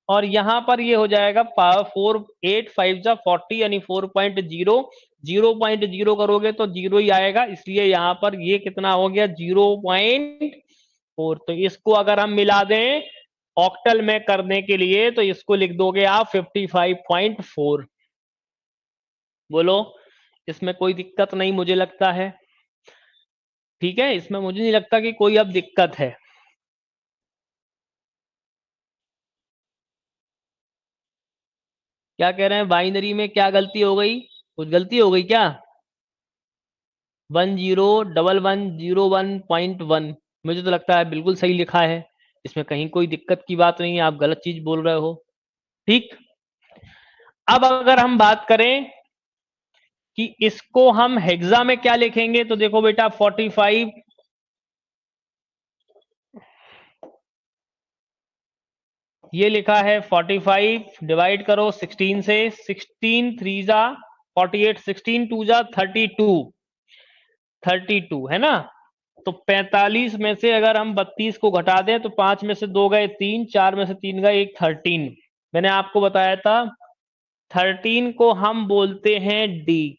और यहां पर ये हो जाएगा 4, 8 5 जा 40 यानी 4.0। 0.0 करोगे तो 0 ही आएगा, इसलिए यहां पर ये कितना हो गया 0.4। तो इसको अगर हम मिला दें ऑक्टल में करने के लिए, तो इसको लिख दोगे आप 55.4। बोलो, इसमें कोई दिक्कत नहीं मुझे लगता है, ठीक है, इसमें मुझे नहीं लगता कि कोई अब दिक्कत है। क्या कह रहे हैं, बाइनरी में क्या गलती हो गई, कुछ गलती हो गई क्या? 101101.1, मुझे तो लगता है बिल्कुल सही लिखा है, इसमें कहीं कोई दिक्कत की बात नहीं है, आप गलत चीज बोल रहे हो, ठीक। अब अगर हम बात करें कि इसको हम हेक्सा में क्या लिखेंगे, तो देखो बेटा 45, ये लिखा है 45 डिवाइड करो 16 से, 16 3 जा 48, 16 2 जा 32, 32 है ना। तो 45 में से अगर हम 32 को घटा दें, तो 5 में से 2 गए 3, 4 में से 3 गए 1, 13। मैंने आपको बताया था 13 को हम बोलते हैं डी,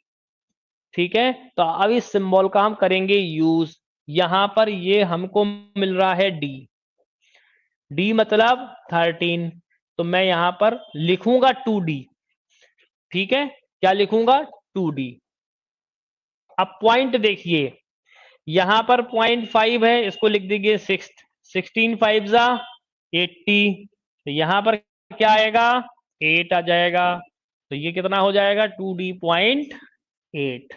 ठीक है। तो अब इस सिंबल का हम करेंगे यूज। यहां पर ये हमको मिल रहा है डी, डी मतलब 13। तो मैं यहां पर लिखूंगा 2D, ठीक है, क्या लिखूंगा 2D। अब पॉइंट देखिए, यहां पर 0.5 है, इसको लिख दीजिए 6, 16 5 जा 80। तो यहां पर क्या आएगा 8 आ जाएगा। तो ये कितना हो जाएगा 2D.8।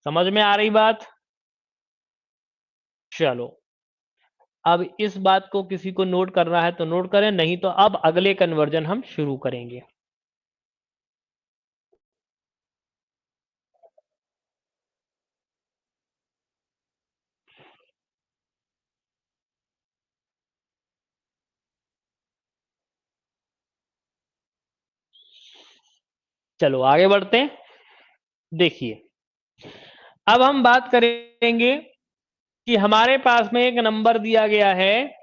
समझ में आ रही बात? चलो, अब इस बात को किसी को नोट करना है तो नोट करें, नहीं तो अब अगले कन्वर्जन हम शुरू करेंगे। चलो आगे बढ़ते हैं। देखिए, अब हम बात करेंगे कि हमारे पास में एक नंबर दिया गया है,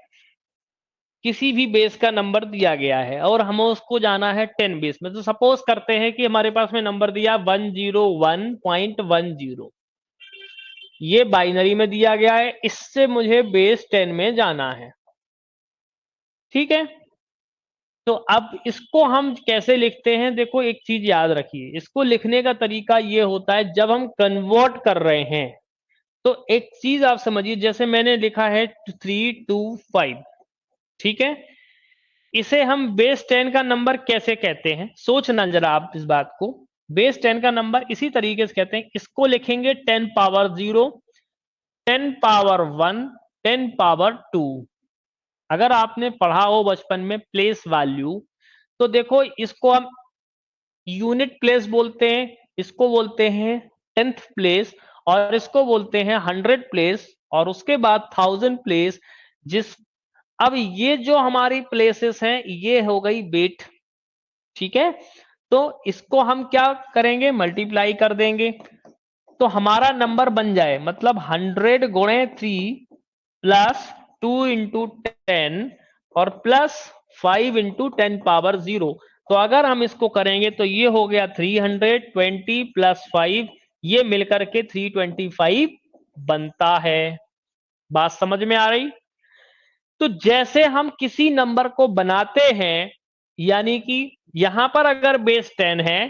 किसी भी बेस का नंबर दिया गया है और हमें उसको जाना है 10 बेस में। तो सपोज करते हैं कि हमारे पास में नंबर दिया 101.10, ये बाइनरी में दिया गया है, इससे मुझे बेस 10 में जाना है, ठीक है। तो अब इसको हम कैसे लिखते हैं, देखो एक चीज याद रखिए, इसको लिखने का तरीका ये होता है, जब हम कन्वर्ट कर रहे हैं तो एक चीज आप समझिए, जैसे मैंने लिखा है 325, ठीक है, इसे हम बेस 10 का नंबर कैसे कहते हैं, सोचना जरा आप इस बात को। बेस 10 का नंबर इसी तरीके से कहते हैं, इसको लिखेंगे 10 पावर 0, 10 पावर 1, 10 पावर 2। अगर आपने पढ़ा हो बचपन में प्लेस वैल्यू, तो देखो इसको हम यूनिट प्लेस बोलते हैं, इसको बोलते हैं 10th प्लेस, और इसको बोलते हैं 100 प्लेस, और उसके बाद 1000 प्लेस। जिस अब ये जो हमारी प्लेसेस हैं ये हो गई वेट, ठीक है। तो इसको हम क्या करेंगे, मल्टीप्लाई कर देंगे, तो हमारा नंबर बन जाए, मतलब 100 गुणे 3 प्लस 2 इंटू 10 और प्लस 5 इंटू 10 पावर 0। तो अगर हम इसको करेंगे तो ये हो गया 320 प्लस 5, ये मिलकर के 325 बनता है। बात समझ में आ रही? तो जैसे हम किसी नंबर को बनाते हैं, यानी कि यहां पर अगर बेस 10 है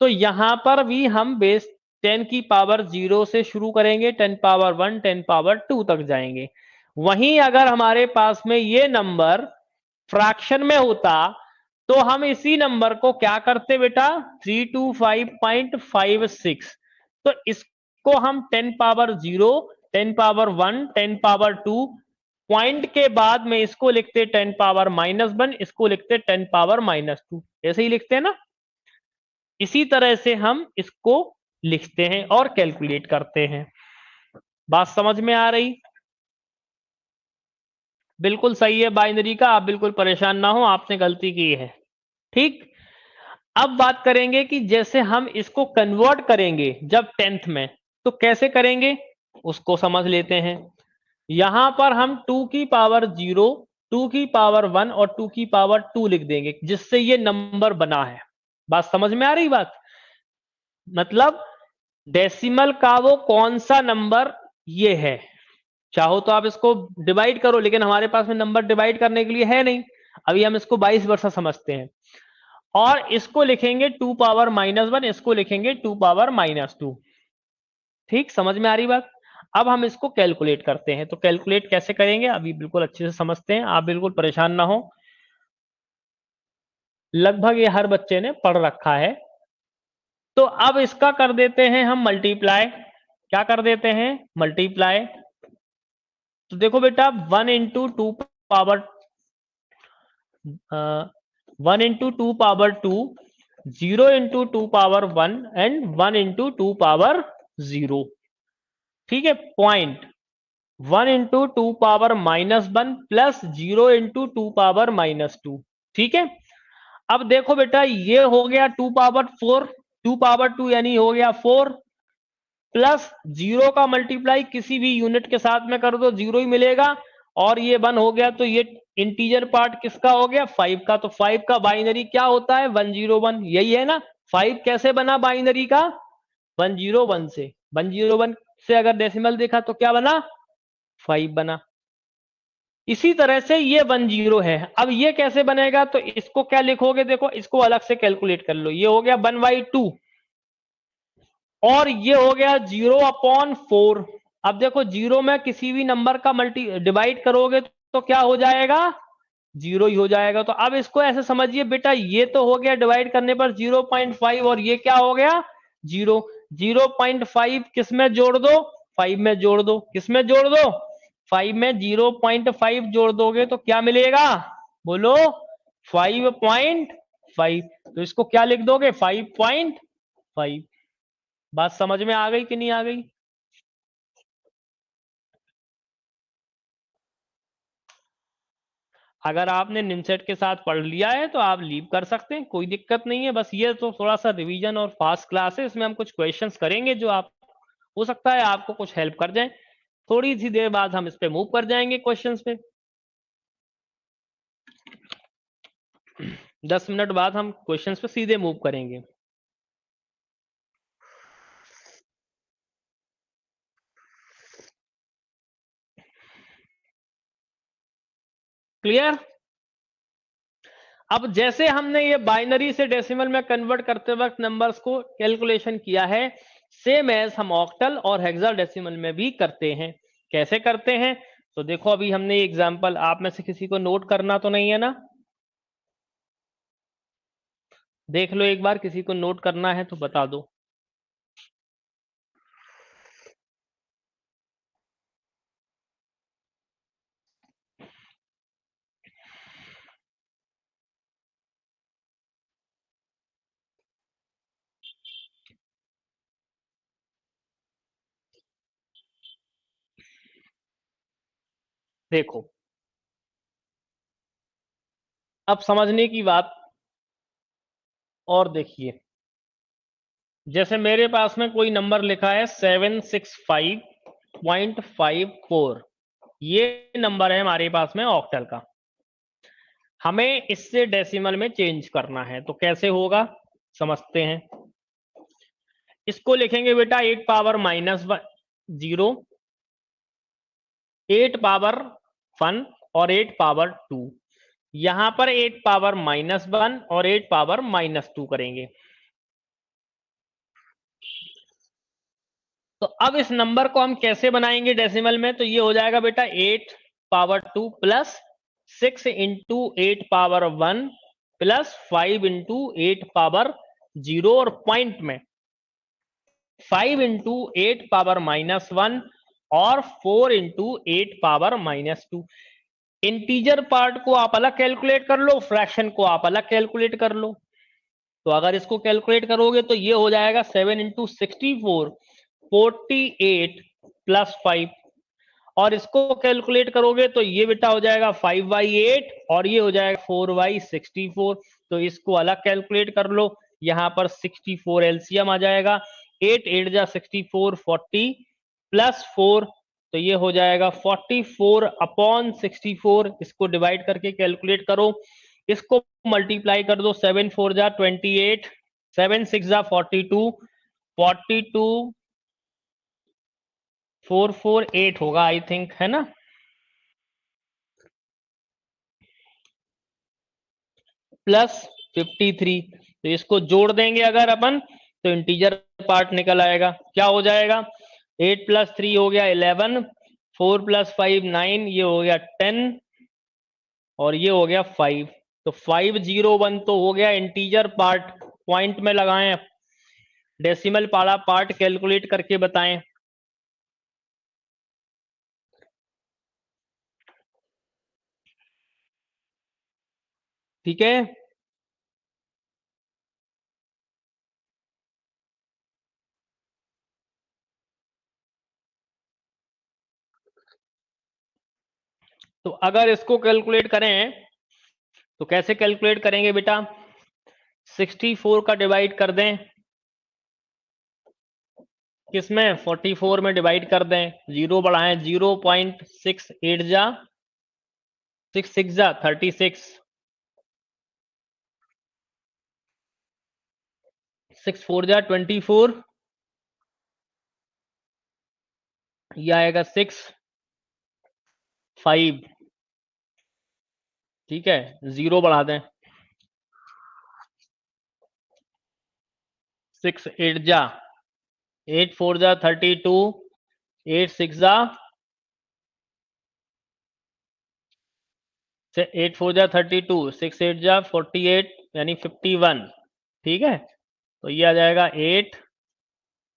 तो यहां पर भी हम बेस 10 की पावर 0 से शुरू करेंगे, 10 पावर 1, 10 पावर 2 तक जाएंगे। वहीं अगर हमारे पास में ये नंबर फ्रैक्शन में होता तो हम इसी नंबर को क्या करते बेटा, 325.56। तो इसको हम 10 पावर 0, 10 पावर 1, 10 पावर 2, पॉइंट के बाद में इसको लिखते 10 पावर -1, इसको लिखते 10 पावर -2, ऐसे ही लिखते हैं ना। इसी तरह से हम इसको लिखते हैं और कैलकुलेट करते हैं। बात समझ में आ रही? बिल्कुल सही है बाइनरी का, आप बिल्कुल परेशान ना हो, आपने गलती की है। ठीक। अब बात करेंगे कि जैसे हम इसको कन्वर्ट करेंगे जब 10th में, तो कैसे करेंगे उसको समझ लेते हैं। यहां पर हम 2 की पावर 0, 2 की पावर 1 और 2 की पावर 2 लिख देंगे, जिससे ये नंबर बना है। बात समझ में आ रही बात? मतलब डेसिमल का वो कौन सा नंबर ये है। चाहो तो आप इसको डिवाइड करो, लेकिन हमारे पास में नंबर डिवाइड करने के लिए है नहीं, अभी हम इसको 22 वर्षा समझते हैं। और इसको लिखेंगे 2 पावर -1, इसको लिखेंगे 2 पावर -2। ठीक, समझ में आ रही बात? अब हम इसको कैलकुलेट करते हैं, तो कैलकुलेट कैसे करेंगे अभी बिल्कुल अच्छे से समझते हैं, आप बिल्कुल परेशान ना हो, लगभग ये हर बच्चे ने पढ़ रखा है। तो अब इसका कर देते हैं हम मल्टीप्लाई। क्या कर देते हैं, मल्टीप्लाई। तो देखो बेटा 1 into 2 power 1 into 2 power 2, 0 into 2 power 1 and 1 into 2 power 0। ठीक है, point 1 into 2 power -1 plus 0 into 2 power -2। ठीक है। अब देखो बेटा ये हो गया 2 पावर 4, 2 पावर 2 यानी हो गया 4, प्लस 0 का मल्टीप्लाई किसी भी यूनिट के साथ में कर दो 0 ही मिलेगा, और ये 1 हो गया, तो ये इंटीजर पार्ट किसका हो गया, 5 का। तो 5 का बाइनरी क्या होता है, 101, यही है ना। 5 कैसे बना बाइनरी का, 101 से। 101 से अगर डेसिमल देखा तो क्या बना, 5 बना। इसी तरह से ये 10 है। अब ये कैसे बनेगा, तो इसको क्या लिखोगे, देखो इसको अलग से कैलकुलेट कर लो। ये हो गया 1/2 और ये हो गया 0/4। अब देखो 0 में किसी भी नंबर का मल्टी डिवाइड करोगे तो क्या हो जाएगा, 0 ही हो जाएगा। तो अब इसको ऐसे समझिए बेटा, ये तो हो गया डिवाइड करने पर 0.5, और ये क्या हो गया 0। 0.5 किस में जोड़ दो, 5 में जोड़ दो। किस में जोड़ दो, 5 में 0.5 जोड़ दोगे तो क्या मिलेगा, बोलो 5.5। तो इसको क्या लिख दोगे, 5.5। बात समझ में आ गई कि नहीं आ गई? अगर आपने निमसेट के साथ पढ़ लिया है तो आप लीव कर सकते हैं, कोई दिक्कत नहीं है। बस ये तो थोड़ा सा रिवीजन और फास्ट क्लास है, इसमें हम कुछ क्वेश्चंस करेंगे जो आप, हो सकता है आपको कुछ हेल्प कर जाए। थोड़ी सी देर बाद हम इस पे मूव कर जाएंगे क्वेश्चंस पे। 10 मिनट बाद हम क्वेश्चंस पे सीधे मूव करेंगे। क्लियर? अब जैसे हमने ये बाइनरी से डेसिमल में कन्वर्ट करते वक्त नंबर्स को कैलकुलेशन किया है, सेम एज हम ऑक्टल और हेक्साडेसिमल में भी करते हैं। कैसे करते हैं? तो देखो अभी हमने एग्जांपल, आप में से किसी को नोट करना तो नहीं है ना? देख लो एक बार, किसी को नोट करना है तो बता दो। देखो अब समझने की बात और देखिए, जैसे मेरे पास में कोई नंबर लिखा है 765.54, ये नंबर है हमारे पास में ऑक्टल का। हमें इससे डेसिमल में चेंज करना है, तो कैसे होगा समझते हैं। इसको लिखेंगे बेटा 8 पावर -0, 8 पावर 1 और 8 पावर 2। यहां पर 8 पावर -1 और 8 पावर -2 करेंगे। तो अब इस नंबर को हम कैसे बनाएंगे डेसिमल में? तो ये हो जाएगा बेटा 8 power 2 plus 6 into 8 power 1 plus 5 into 8 power 0, और पॉइंट में 5 इंटू 8 पावर -1 और 4 इंटू 8 पावर -2। इंटीजर पार्ट को आप अलग कैलकुलेट कर लो, फ्रैक्शन को आप अलग कैलकुलेट कर लो। तो अगर इसको कैलकुलेट करोगे तो ये हो जाएगा 7 इंटू 64, 48 प्लस 5। और इसको कैलकुलेट करोगे तो ये बेटा हो जाएगा 5/8 और ये हो जाएगा 4/64। तो इसको अलग कैलकुलेट कर लो, यहां पर 64 एलसीएम आ जाएगा। 8 8 जा 64, 40 प्लस 4, तो ये हो जाएगा 44/64। इसको डिवाइड करके कैलकुलेट करो, इसको मल्टीप्लाई कर दो, 7 4 जा 28, 7 6 जा 42, 42 448 होगा आई थिंक, है ना? प्लस 53। तो इसको जोड़ देंगे अगर अपन, तो इंटीजर पार्ट निकल आएगा। क्या हो जाएगा? 8 प्लस 3 हो गया 11, 4 प्लस 5 9, ये हो गया 10 और ये हो गया 5। तो 501 तो हो गया इंटीजर पार्ट। पॉइंट में लगाएं, डेसिमल पाला पार्ट कैलकुलेट करके बताएं। ठीक है, तो अगर इसको कैलकुलेट करें तो कैसे कैलकुलेट करेंगे बेटा? 64 का डिवाइड कर दें किसमें? 44 में डिवाइड कर दें, जीरो बढ़ाएं, 0.68 जा 6 6 जा 36, 6 4 जा 24, ये आएगा 6 5। ठीक है, जीरो बढ़ा दें, 6 8 जा 8 4 जा 32, 8 6 जा 8 4 जा 32, 6 8 जा 48 यानी 51। ठीक है, तो ये आ जाएगा 8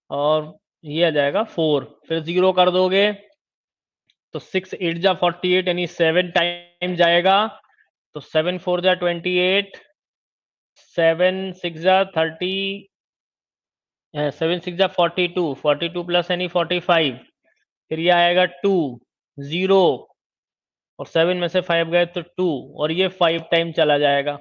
और ये आ जाएगा 4, फिर जीरो कर दोगे तो 6 8 जा 48 यानी 7 टाइम जाएगा, तो 7 4 जा 28, 7 6 जा 30, 7 6 जा 42, 42 प्लस यानी 45, फिर ये आएगा 2 0 और 7 में से 5 गए तो 2, और ये 5 टाइम चला जाएगा।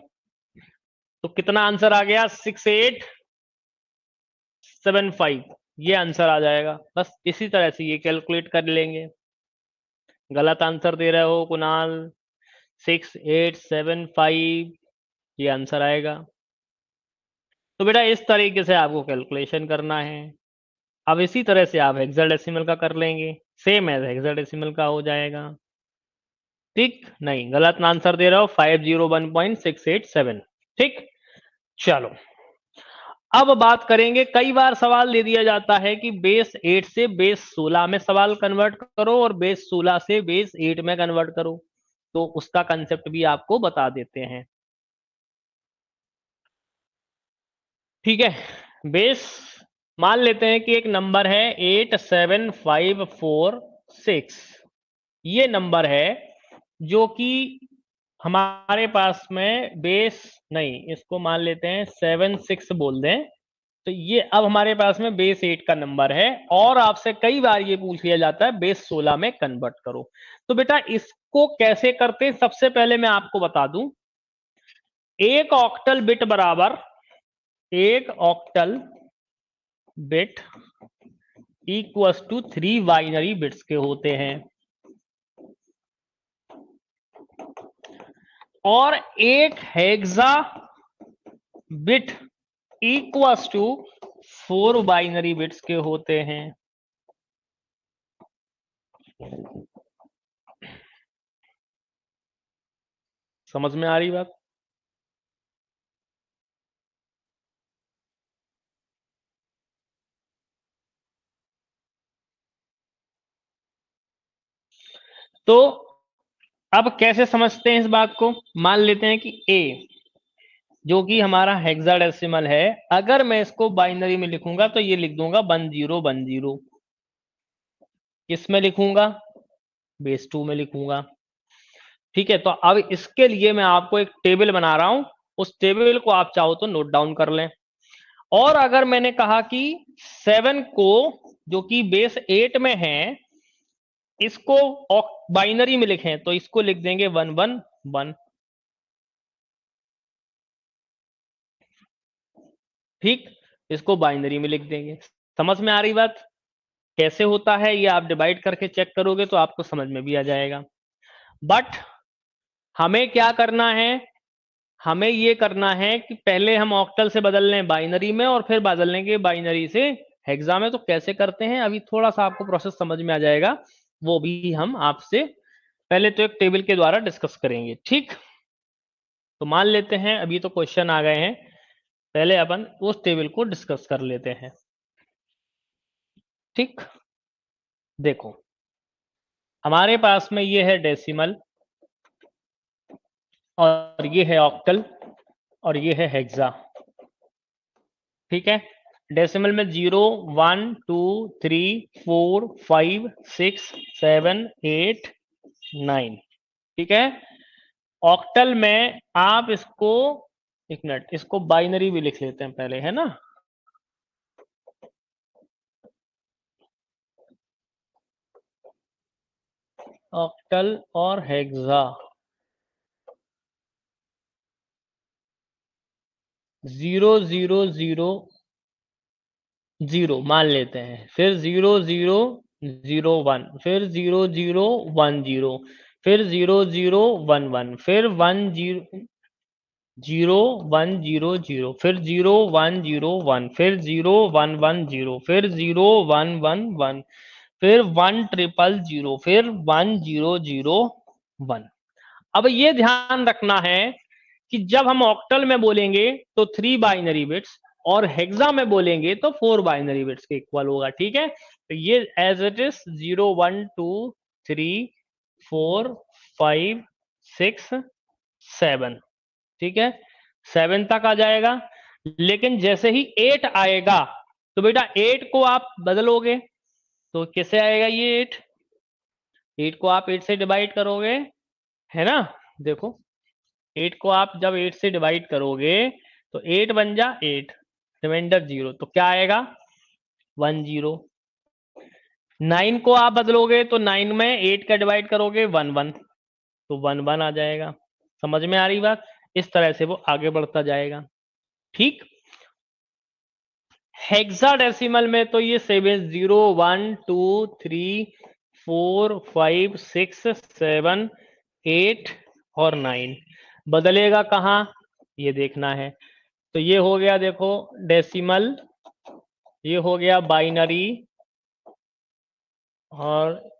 तो कितना आंसर आ गया? 6875, ये आंसर आ जाएगा। बस इसी तरह से ये कैलकुलेट कर लेंगे। गलत आंसर दे रहे हो कुणाल, 6875 ये आंसर आएगा। तो बेटा इस तरीके से आपको कैलकुलेशन करना है। अब इसी तरह से आप हेक्साडेसिमल का कर लेंगे, सेम एज हेक्साडेसिमल का हो जाएगा। ठीक नहीं, गलत आंसर दे रहा हो, 501.687। ठीक, चलो अब बात करेंगे, कई बार सवाल दे दिया जाता है कि बेस 8 से बेस 16 में सवाल कन्वर्ट करो और बेस 16 से बेस 8 में कन्वर्ट करो, तो उसका कंसेप्ट भी आपको बता देते हैं। ठीक है, बेस मान लेते हैं कि एक नंबर है 87546, ये नंबर है जो कि हमारे पास में बेस, नहीं इसको मान लेते हैं 76 बोल दें, तो ये अब हमारे पास में बेस 8 का नंबर है और आपसे कई बार ये पूछ लिया जाता है बेस 16 में कन्वर्ट करो। तो बेटा इसको कैसे करते हैं, सबसे पहले मैं आपको बता दूं, एक ऑक्टल बिट बराबर, एक octal bit equals to 3 binary bits के होते हैं, और एक hexa bit equals to 4 binary bits के होते हैं। समझ में आ रही बात? तो अब कैसे समझते हैं इस बात को, मान लेते हैं कि a जो कि हमारा हेक्साडेसिमल है, अगर मैं इसको बाइनरी में लिखूंगा तो ये लिख दूंगा 1010। किसमें लिखूंगा? बेस 2 में लिखूंगा। ठीक है, तो अब इसके लिए मैं आपको एक टेबल बना रहा हूं, उस टेबल को आप चाहो तो नोट डाउन कर लें। और अगर मैंने कहा कि 7 को, जो कि बेस 8 में है, इसको बाइनरी में लिखें तो इसको लिख देंगे 111। ठीक, इसको बाइनरी में लिख देंगे। समझ में आ रही बात? कैसे होता है ये आप डिवाइड करके चेक करोगे तो आपको समझ में भी आ जाएगा। बट हमें क्या करना है, हमें ये करना है कि पहले हम ऑक्टल से बदल लें बाइनरी में और फिर बदल लेंगे बाइनरी से हेक्सा में। तो कैसे करते हैं अभी थोड़ा सा आपको प्रोसेस समझ में आ जाएगा, वो भी हम आपसे पहले तो एक टेबल के द्वारा डिस्कस करेंगे। ठीक, तो मान लेते हैं अभी तो क्वेश्चन आ गए हैं, पहले अपन उस टेबल को डिस्कस कर लेते हैं। ठीक, देखो हमारे पास में ये है डेसिमल और ये है ऑक्टल और ये है हेक्सा। ठीक है, डेसिमल में 0 1 2 3 4 5 6 7 8 9। ठीक है, ऑक्टल में आप इसको, एक मिनट, इसको बाइनरी भी लिख लेते हैं पहले, है ना। ऑक्टल और हेक्सा 0 0 0 मान लेते हैं, फिर 0 0 0 1, फिर 0 0 1 0, फिर 0 0 1 1, फिर 1 0 0 1 0 0, फिर 0 1 0 1, फिर 0 1 1 0, फिर 0 1 1 1, फिर 1 ट्रिपल 0, फिर 1 0 0 1। अब ये ध्यान रखना है कि जब हम ऑक्टल में बोलेंगे तो 3 बाइनरी बिट्स और हेक्सा में बोलेंगे तो 4 बाइनरी बिट्स के इक्वल होगा। ठीक है, तो ये एज इट इज 0 1 2 3 4 5 6 7। ठीक है, 7 तक आ जाएगा। लेकिन जैसे ही 8 आएगा तो बेटा 8 को आप बदलोगे तो कैसे आएगा ये 8? 8 को आप 8 से डिवाइड करोगे, है ना। देखो 8 को आप जब 8 से डिवाइड करोगे तो 8 बन जा 8, रिमाइंडर 0, तो क्या आएगा 1 0। 9 को आप बदलोगे तो 9 में 8 का डिवाइड करोगे 1 1, तो 1 1 आ जाएगा। समझ में आ रही बात? इस तरह से वो आगे बढ़ता जाएगा। ठीक, हेक्साडेसिमल में तो ये 7 0 1 2 3 4 5 6 7 8 और 9, बदलेगा कहाँ ये देखना है। तो ये हो गया देखो डेसिमल, ये हो गया बाइनरी, और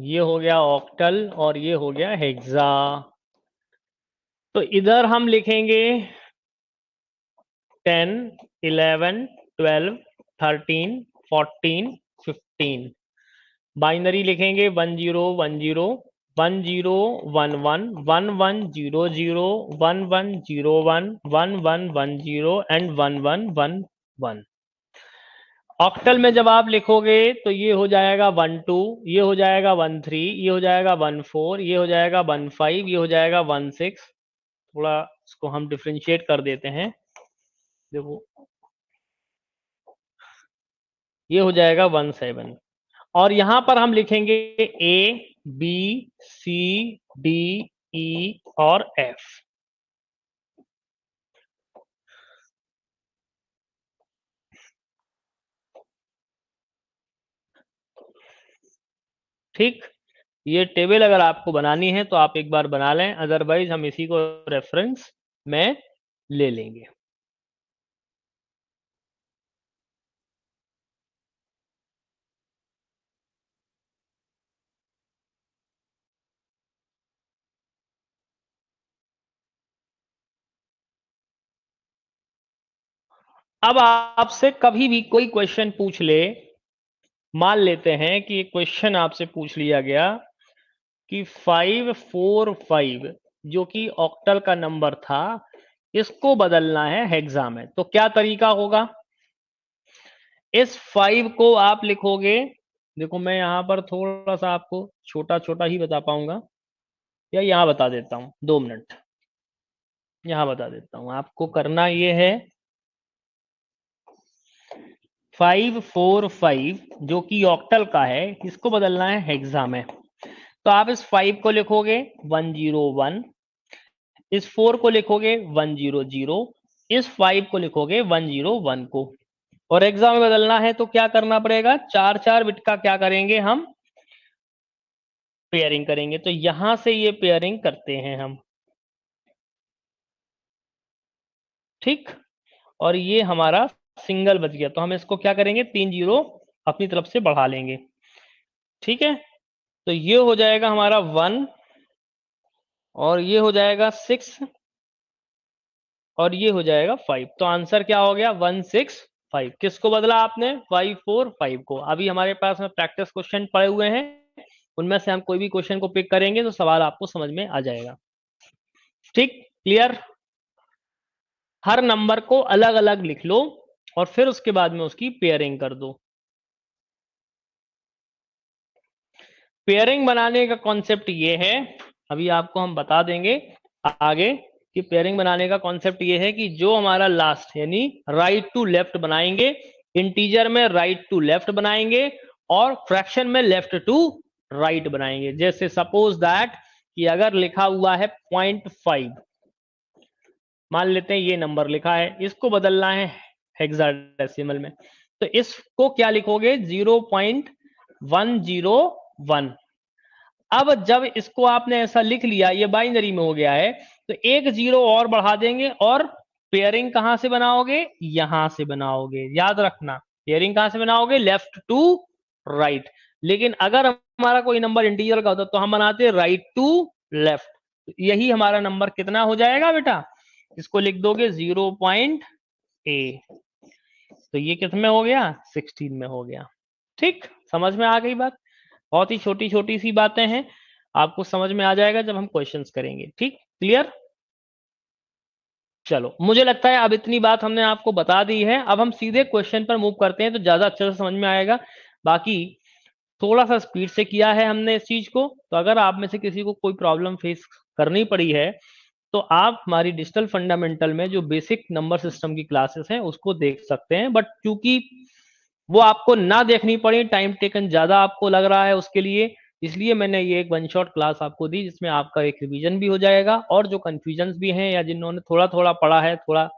ये हो गया ऑक्टल, और ये हो गया हेक्सा। तो इधर हम लिखेंगे 10, 11, 12, 13, 14, 15। बाइनरी लिखेंगे 1010, 1011, 1100, 1101, 1110 एंड 1111। ऑक्टल में जब आप लिखोगे तो ये हो जाएगा 12, ये हो जाएगा 13, ये हो जाएगा 14, ये हो जाएगा 15, ये हो जाएगा 16। थोड़ा इसको हम डिफरेंशिएट कर देते हैं, देखो ये हो जाएगा 17। और यहां पर हम लिखेंगे ए, बी, सी, डी, ई और एफ। ठीक, ये टेबल अगर आपको बनानी है तो आप एक बार बना लें, अदरवाइज हम इसी को रेफरेंस में ले लेंगे। अब आपसे कभी भी कोई क्वेश्चन पूछ ले, मान लेते हैं कि एक क्वेश्चन आपसे पूछ लिया गया कि 545 जो कि ऑक्टल का नंबर था, इसको बदलना है हेक्सा में, तो क्या तरीका होगा? इस 5 को आप लिखोगे, देखो मैं यहां पर थोड़ा सा आपको छोटा छोटा ही बता पाऊंगा, या यहां बता देता हूं, 2 मिनट यहां बता देता हूं। आपको करना ये है 545 जो कि ऑक्टल का है, इसको बदलना है हेक्सा में। तो आप इस 5 को लिखोगे 101, इस 4 को लिखोगे 100, इस 5 को लिखोगे 101 को। और हेक्सा में बदलना है तो क्या करना पड़ेगा, 4-4 बिट का क्या करेंगे हम, पेयरिंग करेंगे। तो यहां से ये पेयरिंग करते हैं हम, ठीक। और ये हमारा सिंगल बच गया, तो हम इसको क्या करेंगे, 3 जीरो अपनी तरफ से बढ़ा लेंगे, ठीक है। तो ये हो जाएगा हमारा 1, और ये हो जाएगा 6, और ये हो जाएगा 5। तो आंसर क्या हो गया, 165। किसको बदला आपने, 545 को। अभी हमारे पास में प्रैक्टिस क्वेश्चन पड़े हुए हैं, उनमें से हम कोई भी क्वेश्चन को पिक करेंगे तो सवाल आपको समझ में आ जाएगा। ठीक, क्लियर। हर नंबर को अलग अलग लिख लो और फिर उसके बाद में उसकी पेयरिंग कर दो। पेयरिंग बनाने का कॉन्सेप्ट ये है, अभी आपको हम बता देंगे आगे कि पेयरिंग बनाने का कॉन्सेप्ट ये है कि जो हमारा लास्ट यानी राइट टू लेफ्ट बनाएंगे, इंटीजर में राइट टू लेफ्ट बनाएंगे, और फ्रैक्शन में लेफ्ट टू राइट बनाएंगे। जैसे सपोज दैट कि अगर लिखा हुआ है 0.5, मान लेते हैं ये नंबर लिखा है, इसको बदलना है हेक्साडेसिमल में, तो इसको क्या लिखोगे, 0.101। अब जब इसको आपने ऐसा लिख लिया, ये बाइनरी में हो गया है, तो एक जीरो और बढ़ा देंगे, और पेयरिंग कहां से बनाओगे, यहां से बनाओगे। याद रखना, पेयरिंग कहां से बनाओगे, लेफ्ट टू राइट। लेकिन अगर हमारा कोई नंबर इंटीजर का होता तो हम बनाते राइट टू लेफ्ट। यही हमारा नंबर कितना हो जाएगा बेटा, इसको लिख दोगे 0.a, तो ये किस में हो गया, 16 में हो गया। ठीक, समझ में आ गई बात। बहुत ही छोटी छोटी सी बातें हैं, आपको समझ में आ जाएगा जब हम क्वेश्चंस करेंगे। ठीक, क्लियर। चलो, मुझे लगता है अब इतनी बात हमने आपको बता दी है, अब हम सीधे क्वेश्चन पर मूव करते हैं तो ज्यादा अच्छे से समझ में आएगा। बाकी थोड़ा सा स्पीड से किया है हमने इस चीज को, तो अगर आप में से किसी को कोई प्रॉब्लम फेस करनी पड़ी है तो आप हमारी डिजिटल फंडामेंटल में जो बेसिक नंबर सिस्टम की क्लासेस हैं उसको देख सकते हैं। बट क्योंकि वो आपको ना देखनी पड़ी, टाइम टेकन ज्यादा आपको लग रहा है उसके लिए, इसलिए मैंने ये एक वन शॉट क्लास आपको दी जिसमें आपका एक रिवीजन भी हो जाएगा, और जो कंफ्यूजन्स भी हैं या जिन्होंने थोड़ा थोड़ा पढ़ा है, थोड़ा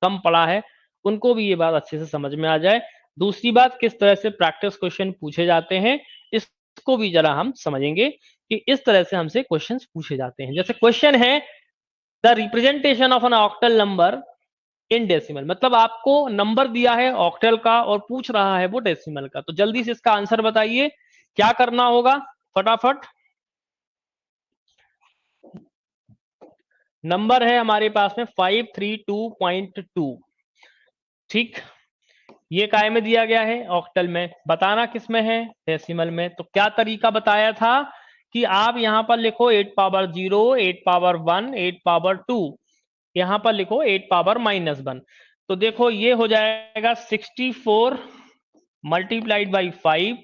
कम पढ़ा है, उनको भी ये बात अच्छे से समझ में आ जाए। दूसरी बात, किस तरह से प्रैक्टिस क्वेश्चन पूछे जाते हैं इसको भी जरा हम समझेंगे कि इस तरह से हमसे क्वेश्चन पूछे जाते हैं। जैसे क्वेश्चन है the representation of an octal number in decimal, मतलब आपको नंबर दिया है ऑक्टल का और पूछ रहा है वो डेसिमल का, तो जल्दी से इसका आंसर बताइए क्या करना होगा फटाफट। नंबर है हमारे पास में 532.2, ठीक, ये काय में दिया गया है, ऑक्टल में। बताना किस में है, डेसिमल में। तो क्या तरीका बताया था कि आप यहां पर लिखो 8 पावर 0, 8 पावर 1, 8 पावर 2, यहां पर लिखो 8 पावर -1। तो देखो ये हो जाएगा 64 मल्टीप्लाइड बाई 5,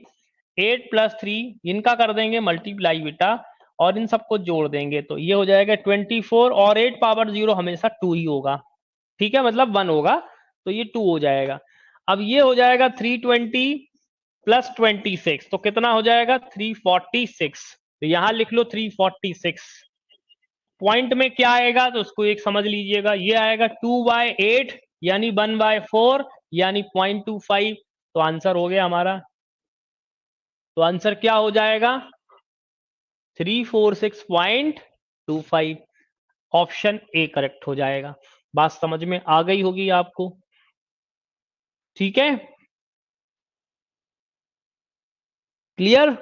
8 प्लस 3 इनका कर देंगे मल्टीप्लाई बेटा, और इन सबको जोड़ देंगे तो ये हो जाएगा 24, और 8 पावर 0 हमेशा 2 ही होगा, ठीक है, मतलब 1 होगा, तो ये 2 हो जाएगा। अब ये हो जाएगा 320 प्लस 26, तो कितना हो जाएगा 346। तो यहां लिख लो 346। पॉइंट में क्या आएगा तो उसको एक समझ लीजिएगा, ये आएगा 2/8 यानी 1/4 यानी 0.25। तो आंसर हो गया हमारा। तो आंसर क्या हो जाएगा 346.25। ऑप्शन ए करेक्ट हो जाएगा। बात समझ में आ गई होगी आपको, ठीक है, क्लियर।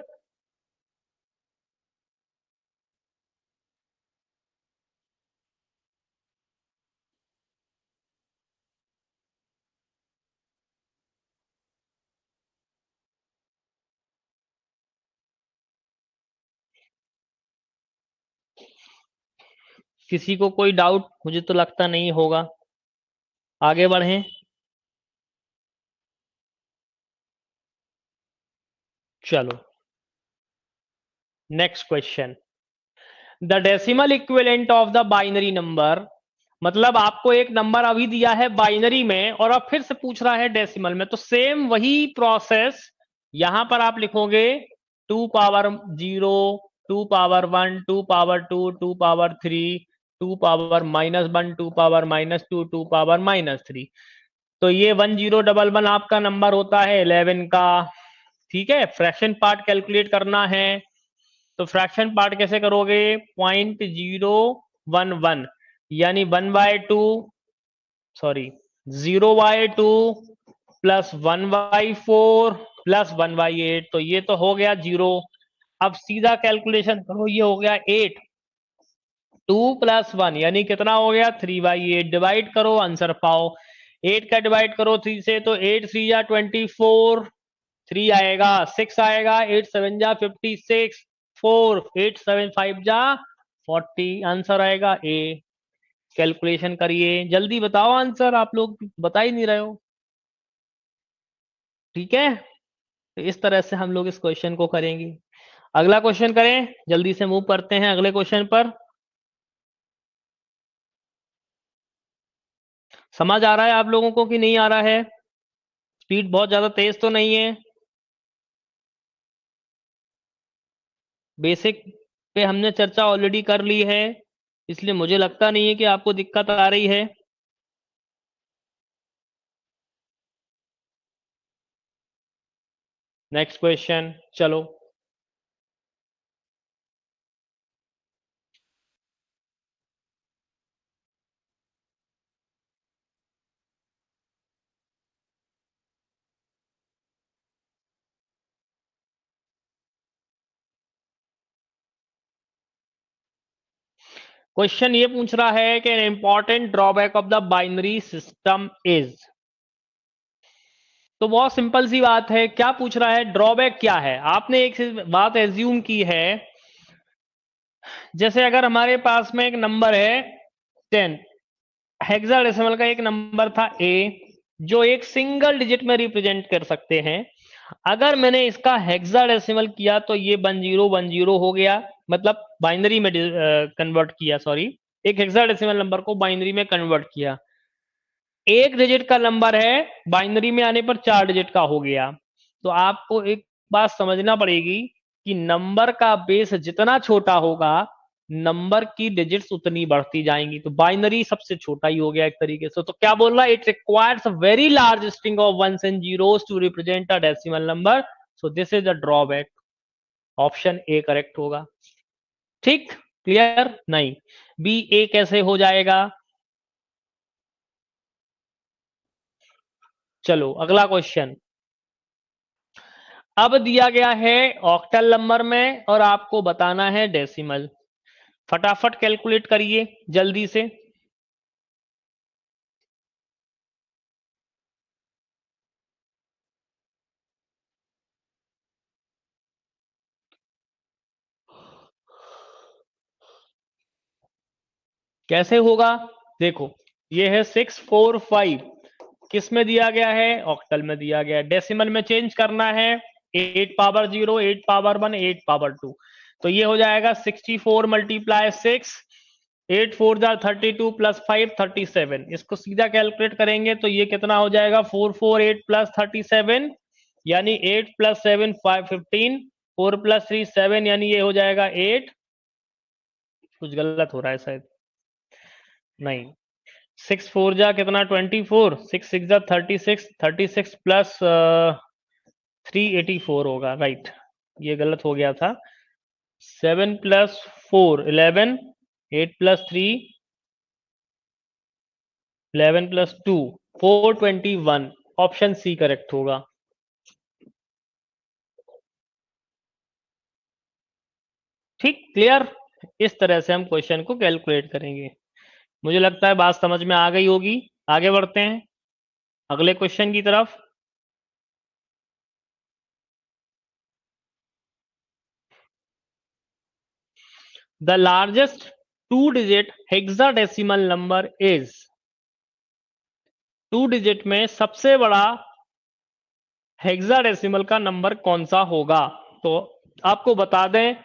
किसी को कोई डाउट, मुझे तो लगता नहीं होगा, आगे बढ़ें। चलो next question. The decimal equivalent of the binary number, मतलब आपको एक नंबर अभी दिया है बाइनरी में और अब फिर से पूछ रहा है डेसिमल में, तो सेम वही प्रोसेस यहां पर आप लिखोगे 2 power 0, 2 power 1, 2 power 2, 2 power 3, 2 power -1, 2 power -2, 2 power -3। तो ये 1011 आपका नंबर होता है 11 का, ठीक है। फ्रैक्शन पार्ट कैलकुलेट करना है, तो फ्रैक्शन पार्ट कैसे करोगे, 0.011 यानी 1/2, सॉरी 0/2 प्लस 1/4 प्लस 1/8, तो ये तो हो गया 0। अब सीधा कैलकुलेशन करो, ये हो गया 8, 2 प्लस 1 यानी कितना हो गया 3/8, डिवाइड करो आंसर पाओ। 8 का डिवाइड करो 3 से, तो 8 3 जा 24, 3 आएगा, 6 आएगा, 8 7 जा 56, 4 8 7 5 जा 40, आंसर आएगा ए। कैलकुलेशन करिए, जल्दी बताओ आंसर, आप लोग बता ही नहीं रहे हो, ठीक है। तो इस तरह से हम लोग इस क्वेश्चन को करेंगे। अगला क्वेश्चन करें, जल्दी से मूव करते हैं अगले क्वेश्चन पर। समझ आ रहा है आप लोगों को कि नहीं आ रहा है, स्पीड बहुत ज्यादा तेज तो नहीं है। बेसिक पे हमने चर्चा ऑलरेडी कर ली है, इसलिए मुझे लगता नहीं है कि आपको दिक्कत आ रही है। नेक्स्ट क्वेश्चन, चलो। क्वेश्चन ये पूछ रहा है कि important drawback of the binary system is, तो बहुत सिंपल सी बात है, क्या पूछ रहा है, ड्रॉबैक क्या है। आपने एक बात एज्यूम की है, जैसे अगर हमारे पास में एक नंबर है 10, हेक्साडेसिमल का एक नंबर था ए, जो एक सिंगल डिजिट में रिप्रेजेंट कर सकते हैं। अगर मैंने इसका हेक्साडेसिमल किया तो ये 1010 हो गया, मतलब बाइनरी में कन्वर्ट किया, सॉरी, एक हेक्साडेसिमल नंबर को बाइनरी में कन्वर्ट किया। एक डिजिट का नंबर है, बाइनरी में आने पर 4 डिजिट का हो गया। तो आपको एक बात समझना पड़ेगी कि नंबर का बेस जितना छोटा होगा, नंबर की डिजिट्स उतनी बढ़ती जाएंगी। तो बाइनरी सबसे छोटा ही हो गया एक तरीके से। तो क्या बोल रहा है, it requires a very large string of ones and zeros to represent a decimal number, so this is the drawback. Option A correct होगा, ठीक, क्लियर। नहीं, बी ए कैसे हो जाएगा। चलो अगला क्वेश्चन। अब दिया गया है ऑक्टल नंबर में और आपको बताना है डेसिमल। फटाफट कैलकुलेट करिए जल्दी से। कैसे होगा? देखो, ये है 645, किस में दिया गया है? ऑक्टल में दिया गया है। डेसिमल में चेंज करना है, 8 पावर 0, 8 पावर 1, 8 पावर 2, तो ये हो जाएगा 64 मल्टीप्लाई 6, 8 4 जा 32 प्लस 5 37। इसको सीधा कैलकुलेट करेंगे तो ये कितना हो जाएगा? 448 प्लस 37 यानी 8 प्लस 7 15, 4 प्लस 3 7, यानी ये हो जाएगा 8। कुछ गलत हो रहा है शायद, नहीं, 6 4 जा कितना? 24, 6 6 जा 36, 36 प्लस 384 होगा, राइट, ये गलत हो गया था। 7 plus 4 11, 8 plus 3 11 plus 2 421, option C correct होगा। ठीक, क्लियर? इस तरह से हम क्वेश्चन को कैलकुलेट करेंगे। मुझे लगता है बात समझ में आ गई होगी। आगे बढ़ते हैं अगले क्वेश्चन की तरफ। The largest 2-digit hexadecimal number is, 2 digit में सबसे बड़ा हेक्साडेसिमल का नंबर कौन सा होगा? तो आपको बता दें,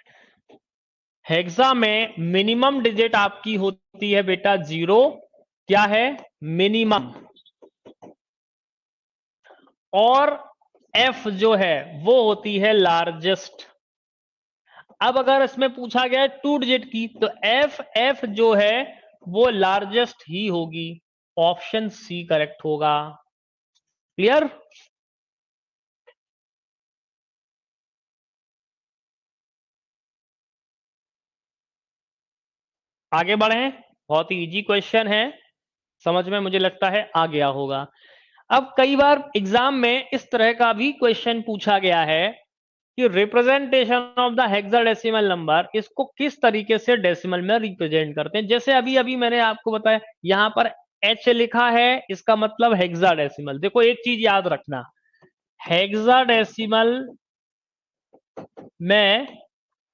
हेक्सा में मिनिमम डिजिट आपकी होती है बेटा 0, क्या है? मिनिमम। और एफ जो है वो होती है लार्जेस्ट। अब अगर इसमें पूछा गया है 2 डिजिट की, तो एफ एफ जो है वो लार्जेस्ट ही होगी, ऑप्शन सी करेक्ट होगा। क्लियर? आगे बढ़े, बहुत ही इजी क्वेश्चन है, समझ में मुझे लगता है आ गया होगा। अब कई बार एग्जाम में इस तरह का भी क्वेश्चन पूछा गया है कि representation of the hexadecimal number, इसको किस तरीके से डेसिमल में रिप्रेजेंट करते हैं। जैसे अभी अभी मैंने आपको बताया, यहां पर एच लिखा है, इसका मतलब हेक्साडेसिमल। देखो एक चीज याद रखना, हेक्साडेसिमल में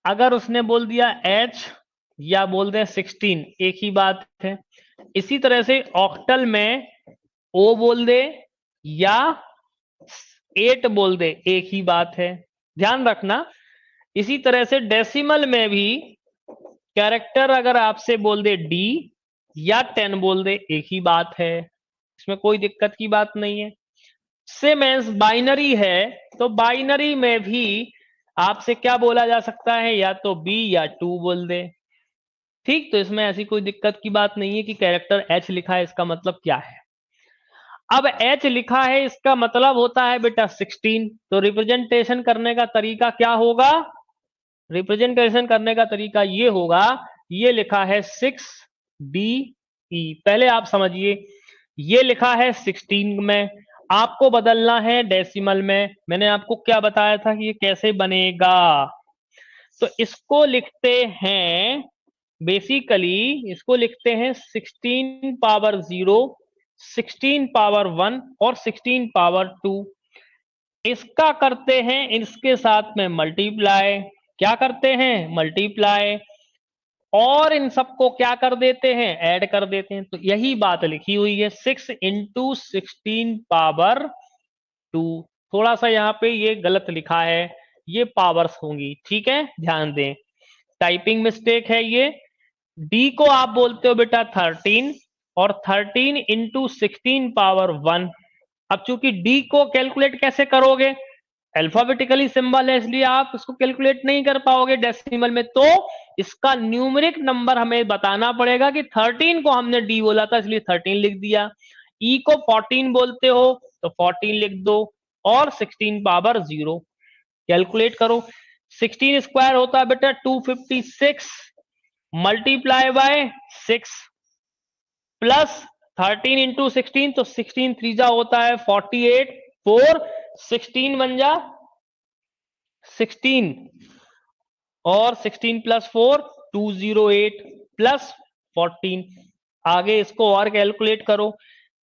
अगर उसने बोल दिया एच या बोल दे 16, एक ही बात है। इसी तरह से ऑक्टल में ओ बोल दे या 8 बोल दे, एक ही बात है, ध्यान रखना। इसी तरह से डेसिमल में भी कैरेक्टर अगर आपसे बोल दे डी या 10 बोल दे, एक ही बात है, इसमें कोई दिक्कत की बात नहीं है। सेम एज बाइनरी है, तो बाइनरी में भी आपसे क्या बोला जा सकता है? या तो बी या 2 बोल दे। ठीक, तो इसमें ऐसी कोई दिक्कत की बात नहीं है कि कैरेक्टर एच लिखा है इसका मतलब क्या है। अब एच लिखा है इसका मतलब होता है बेटा 16, तो रिप्रेजेंटेशन करने का तरीका क्या होगा? रिप्रेजेंटेशन करने का तरीका ये होगा, ये लिखा है 6 डी ई, पहले आप समझिए, ये लिखा है 16 में, आपको बदलना है डेसिमल में। मैंने आपको क्या बताया था कि ये कैसे बनेगा? तो इसको लिखते हैं, बेसिकली इसको लिखते हैं 16 पावर 0, 16 पावर 1 और 16 पावर 2। इसका करते हैं इसके साथ में मल्टीप्लाई, क्या करते हैं? मल्टीप्लाई, और इन सबको क्या कर देते हैं? ऐड कर देते हैं। तो यही बात लिखी हुई है, 6 इंटू 16 पावर 2। थोड़ा सा यहाँ पे ये गलत लिखा है, ये पावर्स होंगी, ठीक है, ध्यान दें, टाइपिंग मिस्टेक है ये। डी को आप बोलते हो बेटा 13, और 13 इंटू 16 पावर 1। अब चूंकि डी को कैलकुलेट कैसे करोगे? अल्फाबेटिकली सिंबल है, इसलिए आप इसको कैलकुलेट नहीं कर पाओगे डेसिमल में, तो इसका न्यूमेरिक नंबर हमें बताना पड़ेगा कि 13 को हमने डी बोला था इसलिए 13 लिख दिया, ई को 14 बोलते हो तो 14 लिख दो, और 16 पावर 0 कैलकुलेट करो। 16 स्क्वायर होता है बेटा 256, मल्टीप्लाई बाय 6 प्लस 13 इंटू 16, तो 16 3 होता है 48, 4 16 बन जा 16, और 16 प्लस 4 208 प्लस 14। आगे इसको और कैलकुलेट करो,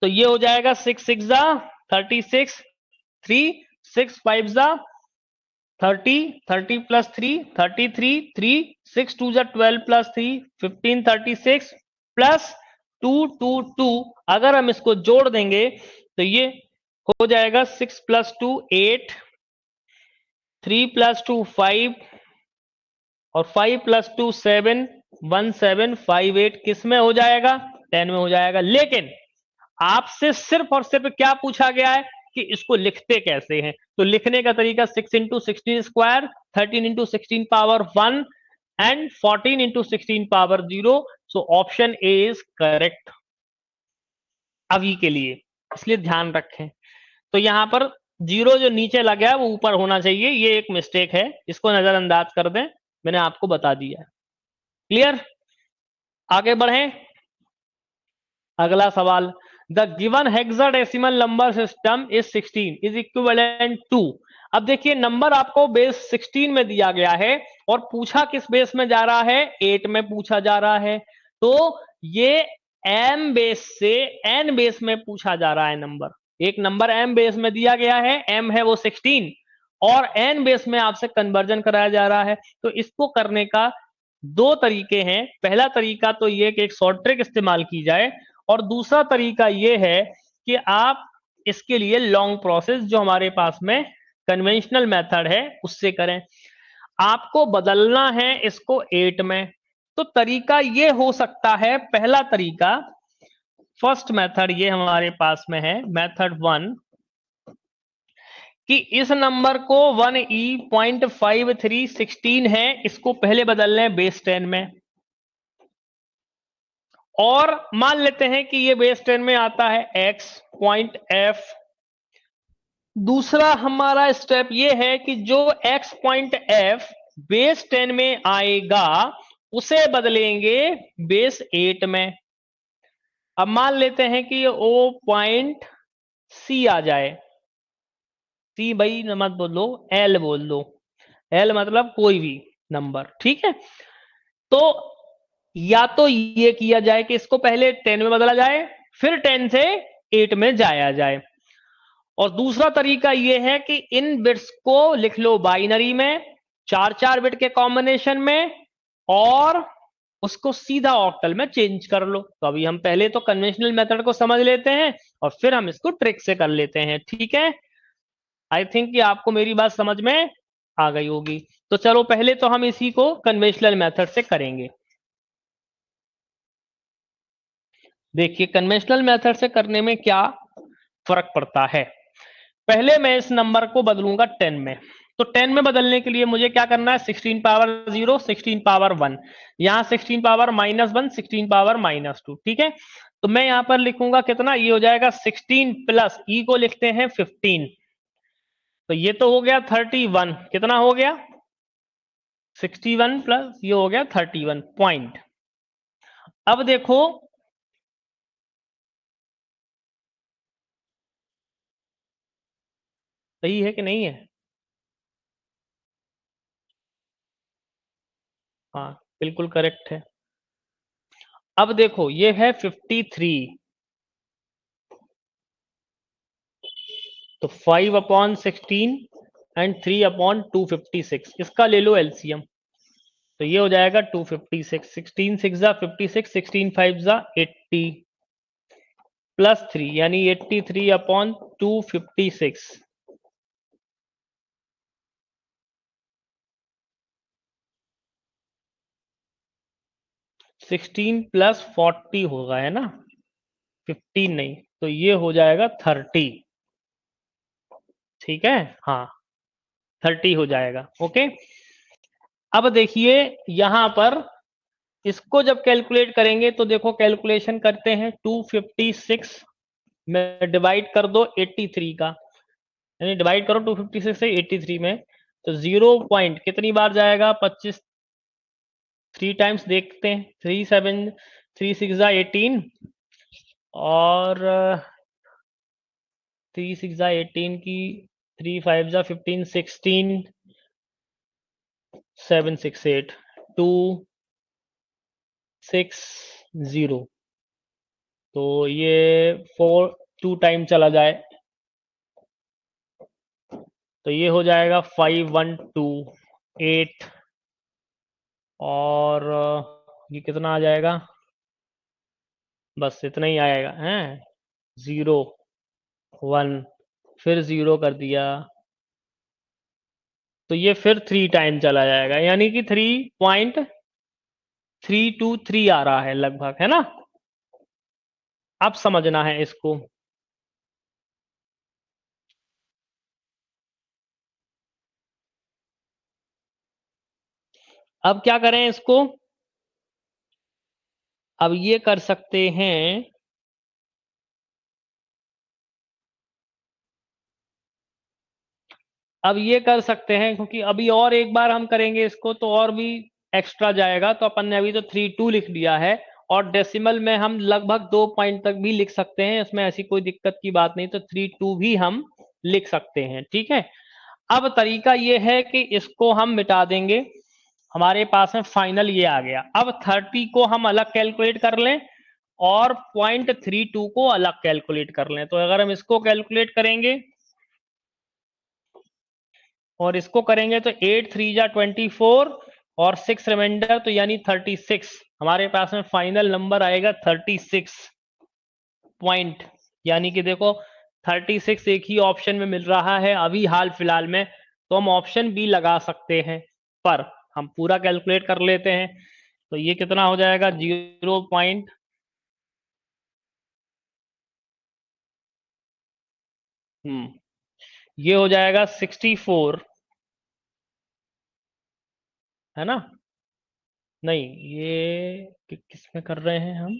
तो ये हो जाएगा 6 6 जा 36, 3 6 5 जा 30, 30 प्लस 3 33, 3 6 2 जा 12 प्लस 3 15 36 प्लस 2 अगर हम इसको जोड़ देंगे तो ये हो जाएगा 6 + 2 8, 3 + 2 5 और 5 + 2 7, 1 7 5 8 किस में हो जाएगा? 10 में हो जाएगा। लेकिन आपसे सिर्फ और सिर्फ क्या पूछा गया है कि इसको लिखते कैसे हैं? तो लिखने का तरीका 6 × 16 square, 13 × 16 power 1 and 14 × 16 power 0। So option A is correct अभी के लिए, इसलिए ध्यान रखें। तो यहां पर जीरो जो नीचे लगा है वो ऊपर होना चाहिए, ये एक मिस्टेक है, इसको नजरअंदाज कर दें, मैंने आपको बता दिया है। क्लियर? आगे बढ़ें। अगला सवाल, the given hexadecimal number system is 16 is equivalent to. अब देखिए नंबर आपको बेस 16 में दिया गया है और पूछा किस बेस में जा रहा है? 8 में पूछा जा रहा है। तो ये m बेस से n बेस में पूछा जा रहा है नंबर। एक नंबर m बेस में दिया गया है, m है वो 16 और n बेस में आपसे कन्वर्जन कराया जा रहा है। तो इसको करने का दो तरीके हैं। पहला तरीका तो ये कि एक शॉर्ट ट्रिक इस्तेमाल की जाए और दूसरा तरीका ये है कि आप इसके लिए लॉन्ग प्रोसेस जो हमारे पास में कन्वेंशनल मेथड है उससे करें। आपको बदलना है इसको 8 में, तो तरीका ये हो सकता है, पहला तरीका, फर्स्ट मेथड ये हमारे पास में है, मेथड 1, कि इस नंबर को 1e.5316 है, इसको पहले बदल लें बेस 10 में और मान लेते हैं कि ये बेस 10 में आता है x.f। दूसरा हमारा स्टेप ये है कि जो x.f बेस 10 में आएगा उसे बदलेंगे बेस 8 में। अब मान लेते हैं कि ये O.C आ जाए, सी भाई मत बोलो, L बोल दो, L मतलब कोई भी नंबर, ठीक है। तो या तो ये किया जाए कि इसको पहले 10 में बदला जाए फिर 10 से 8 में जाया जाए, और दूसरा तरीका यह है कि इन बिट्स को लिख लो बाइनरी में, 4 बिट के कॉम्बिनेशन में, और उसको सीधा ऑक्टल में चेंज कर लो। तो अभी हम पहले तो कन्वेंशनल मेथड को समझ लेते हैं और फिर हम इसको ट्रिक से कर लेते हैं, ठीक है। आई थिंक कि आपको मेरी बात समझ में आ गई होगी। तो चलो पहले तो हम इसी को कन्वेंशनल मेथड से करेंगे। देखिए कन्वेंशनल मेथड से करने में क्या फर्क पड़ता है। पहले मैं इस नंबर को बदलूंगा 10 में, तो 10 में बदलने के लिए मुझे क्या करना है? 16 पावर 0, 16 पावर 1, यहां 16 पावर -1, 16 पावर -2, ठीक है। तो मैं यहां पर लिखूंगा कितना, ये हो जाएगा 16 प्लस ई को लिखते हैं 15, तो ये तो हो गया 31, कितना हो गया? 61 प्लस ये हो गया 31 पॉइंट। अब देखो सही है कि नहीं है? हाँ बिल्कुल करेक्ट है। अब देखो ये है 53, तो 5/16 एंड 3/256, इसका ले लो एलसीएम, तो ये हो जाएगा 256, 16 6 जा 56, 16 5 जा 80 प्लस 3 यानी 83/256। 16 + 40 होगा, है ना, 15 नहीं, तो ये हो जाएगा 30, ठीक है, हाँ 30 हो जाएगा, ओके। अब देखिए यहां पर इसको जब कैलकुलेट करेंगे तो देखो कैलकुलेशन करते हैं, 256 में डिवाइड कर दो 83 का, यानी डिवाइड करो 256 से 83 में, तो 0 पॉइंट कितनी बार जाएगा? 25, 3 टाइम्स देखते हैं, 3 7 3 6 जा 18 और 3 6 जा 18 की 3 5 जा 15, 16 7 6 8 2 6 0, तो ये 4 2 टाइम चला जाए तो ये हो जाएगा 5 1 2 8 और ये कितना आ जाएगा? बस इतना ही आएगा हैं। 0 1 फिर 0 कर दिया, तो ये फिर 3 टाइम चला जाएगा, यानी कि 3.323 आ रहा है लगभग, है ना। अब समझना है इसको। अब क्या करें इसको, अब ये कर सकते हैं, अब ये कर सकते हैं क्योंकि अभी और एक बार हम करेंगे इसको तो और भी एक्स्ट्रा जाएगा, तो अपन ने अभी तो 3.2 लिख दिया है, और डेसिमल में हम लगभग 2 पॉइंट तक भी लिख सकते हैं, इसमें ऐसी कोई दिक्कत की बात नहीं, तो 3.2 भी हम लिख सकते हैं, ठीक है। अब तरीका ये है कि इसको हम मिटा देंगे, हमारे पास में फाइनल ये आ गया। अब 30 को हम अलग कैलकुलेट कर लें और 0.32 को अलग कैलकुलेट कर लें, तो अगर हम इसको कैलकुलेट करेंगे और इसको करेंगे तो 8 3 जा 24 और 6 रिमाइंडर, तो यानी 36, हमारे पास में फाइनल नंबर आएगा 36 पॉइंट। यानी कि देखो 36 एक ही ऑप्शन में मिल रहा है अभी हाल फिलहाल में, तो हम ऑप्शन बी लगा सकते हैं, पर हम पूरा कैलकुलेट कर लेते हैं। तो ये कितना हो जाएगा, 0 पॉइंट, ये हो जाएगा 64, है ना। नहीं, ये किस में कर रहे हैं हम,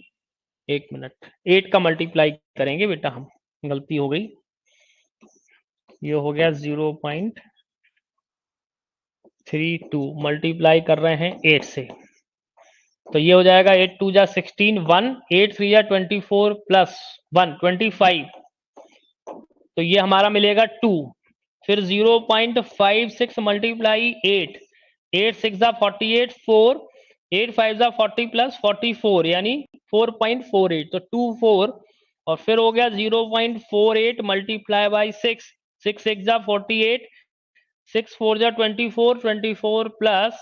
एक मिनट, 8 का मल्टीप्लाई करेंगे बेटा, हम गलती हो गई, ये हो गया 0.32 मल्टीप्लाई कर रहे हैं 8 से, तो ये हो जाएगा 8 2 जा 16 1, 8 3 जा 24 प्लस 1 25, तो ये हमारा मिलेगा 2, फिर 0.56 मल्टीप्लाई 8, 8 6 जा 48 4, 8 5 जा 40 प्लस 44 यानी 4.48, तो 24, और फिर हो गया 0.48 मल्टीप्लाई बाई 6, 6 6 जा 48, 6 4 जा 24, 24 प्लस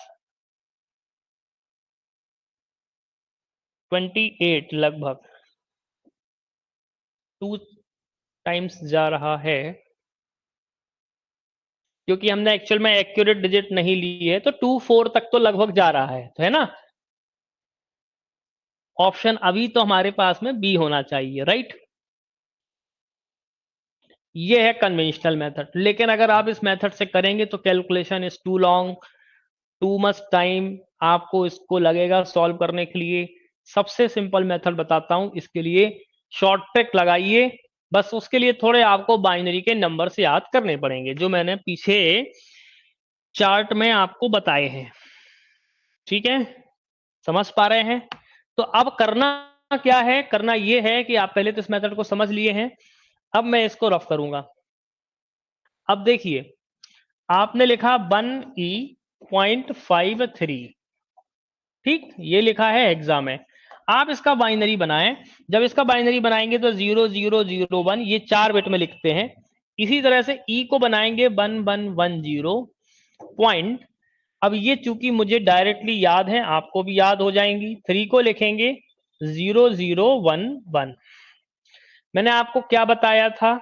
28 लगभग 2 टाइम्स जा रहा है, क्योंकि हमने एक्चुअल में एक्यूरेट डिजिट नहीं ली है, तो 2 4 तक तो लगभग जा रहा है, तो है ना। ऑप्शन अभी तो हमारे पास में बी होना चाहिए, राइट। ये है कन्वेंशनल मेथड, लेकिन अगर आप इस मेथड से करेंगे तो calculation is too long, too much time आपको इसको लगेगा सॉल्व करने के लिए। सबसे सिंपल मेथड बताता हूं इसके लिए, शॉर्ट ट्रिक लगाइए, बस उसके लिए थोड़े आपको बाइनरी के नंबर से याद करने पड़ेंगे, जो मैंने पीछे चार्ट में आपको बताए हैं, ठीक है, समझ पा रहे हैं। तो अब करना क्या है, करना यह है कि आप पहले तो इस मेथड को समझ लिए हैं, अब मैं इसको रफ करूंगा। अब देखिए, आपने लिखा 1E.53, ठीक, ये लिखा है एग्जाम में, आप इसका बाइनरी बनाएं। जब इसका बाइनरी बनाएंगे तो 0001 ये 4 बिट में लिखते हैं, इसी तरह से ई को बनाएंगे 1110 पॉइंट। अब ये चूंकि मुझे डायरेक्टली याद है, आपको भी याद हो जाएंगी, 3 को लिखेंगे 0011। मैंने आपको क्या बताया था,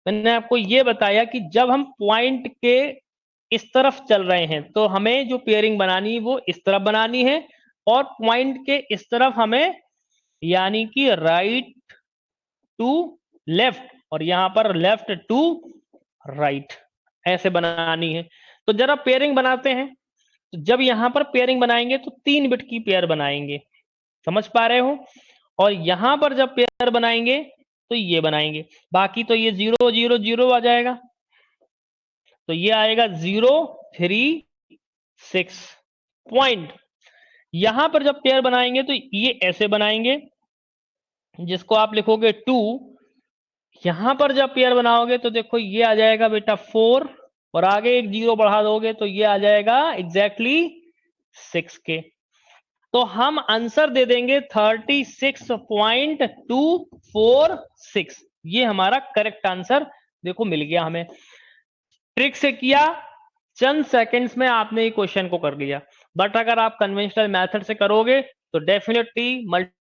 मैंने आपको ये बताया कि जब हम पॉइंट के इस तरफ चल रहे हैं तो हमें जो पेयरिंग बनानी है वो इस तरफ बनानी है, और पॉइंट के इस तरफ हमें यानी कि राइट टू लेफ्ट, और यहां पर लेफ्ट टू राइट, ऐसे बनानी है। तो जरा पेयरिंग बनाते हैं, तो जब यहां पर पेयरिंग बनाएंगे तो 3 बिट की पेयर बनाएंगे, समझ पा रहे हो, और यहां पर जब पेयर बनाएंगे तो ये बनाएंगे, बाकी तो ये 0 0 0 आ जाएगा, तो ये आएगा 0 3 6 पॉइंट। यहां पर जब पेयर बनाएंगे तो ये ऐसे बनाएंगे, जिसको आप लिखोगे 2, यहां पर जब पेयर बनाओगे तो देखो ये आ जाएगा बेटा 4, और आगे एक 0 बढ़ा दोगे तो ये आ जाएगा एग्जैक्टली 6 के, तो हम आंसर दे देंगे 36.246, ये हमारा करेक्ट आंसर देखो मिल गया हमें। ट्रिक से किया, चंद सेकंड्स में आपने क्वेश्चन को कर लिया, बट अगर आप कन्वेंशनल मेथड से करोगे तो डेफिनेटली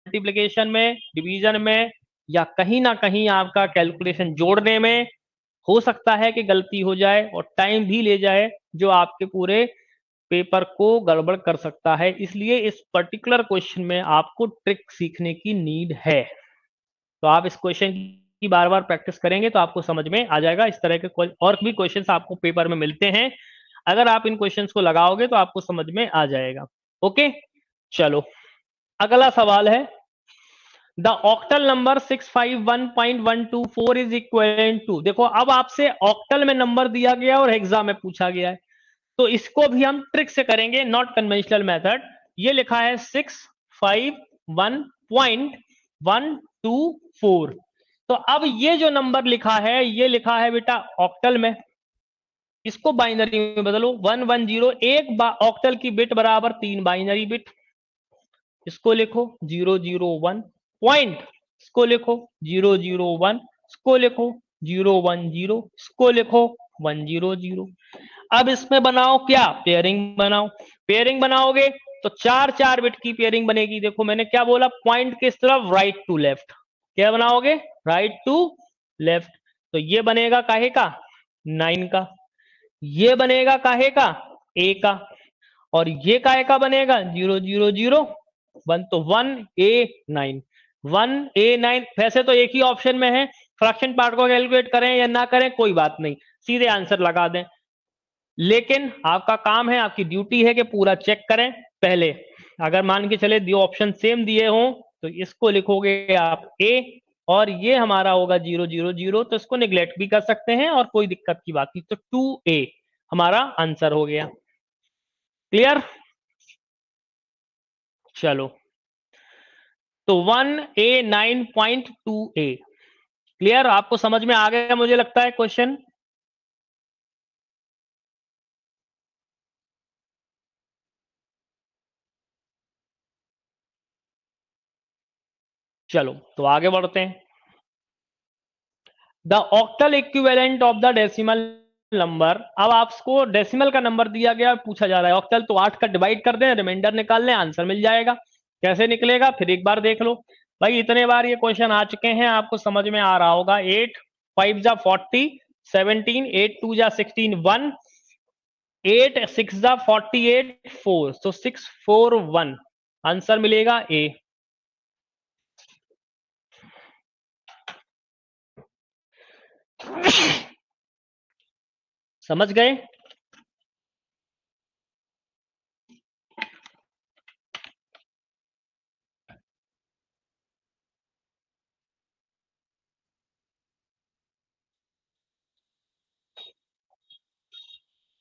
मल्टीप्लिकेशन में, डिवीजन में, या कहीं ना कहीं आपका कैलकुलेशन जोड़ने में हो सकता है कि गलती हो जाए और टाइम भी ले जाए, जो आपके पूरे पेपर को गड़बड़ कर सकता है। इसलिए इस पर्टिकुलर क्वेश्चन में आपको ट्रिक सीखने की नीड है। तो आप इस क्वेश्चन की बार बार प्रैक्टिस करेंगे तो आपको समझ में आ जाएगा। इस तरह के और भी क्वेश्चंस आपको पेपर में मिलते हैं, अगर आप इन क्वेश्चंस को लगाओगे तो आपको समझ में आ जाएगा। ओके, चलो अगला सवाल है, the octal number 651.124 is equivalent to. देखो अब आपसे ऑक्टल में नंबर दिया गया और एग्जाम में पूछा गया है, तो इसको भी हम ट्रिक से करेंगे, नॉट कन्वेंशनल मेथड। ये लिखा है 651.124। तो अब ये जो नंबर लिखा है, ये लिखा है बेटा ऑक्टल में, इसको बाइनरी में बदलो 110। एक ऑक्टल की बिट बराबर 3 बाइनरी बिट, इसको लिखो 001 पॉइंट, इसको लिखो 001, इसको लिखो 010, इसको लिखो 100। अब इसमें बनाओ क्या, पेयरिंग बनाओ। पेयरिंग बनाओगे तो 4 बिट की पेयरिंग बनेगी। देखो मैंने क्या बोला, पॉइंट किस तरफ, राइट टू लेफ्ट। क्या बनाओगे, राइट टू लेफ्ट। तो ये बनेगा काहे का, 9 का। ये बनेगा काहे का, ए का। और ये काहे का बनेगा, 000 1। तो 1A9, 1A9। वैसे तो एक ही ऑप्शन में है, फ्रैक्शन पार्ट को कैलकुलेट करें या ना करें कोई बात नहीं, सीधे आंसर लगा दें। लेकिन आपका काम है, आपकी ड्यूटी है कि पूरा चेक करें पहले। अगर मान के चले दो ऑप्शन सेम दिए हों तो इसको लिखोगे आप ए, और ये हमारा होगा 000, तो इसको निग्लेक्ट भी कर सकते हैं और कोई दिक्कत की बात नहीं। तो 2A हमारा आंसर हो गया। क्लियर, चलो तो 1A9.2A क्लियर, आपको समझ में आ गया मुझे लगता है क्वेश्चन। चलो तो आगे बढ़ते हैं। The octal equivalent of the decimal number. अब आपको डेसिमल का नंबर दिया गया, पूछा जा रहा है ऑक्टल, तो 8 का डिवाइड कर दें, रिमाइंडर निकाल लें, आंसर मिल जाएगा। कैसे निकलेगा फिर एक बार देख लो भाई, इतने बार ये क्वेश्चन आ चुके हैं, आपको समझ में आ रहा होगा। 8 5 जा 40, 17 8 2 जा 16 1, 8 6 जा 48 4, तो 641 आंसर मिलेगा ए। समझ गए,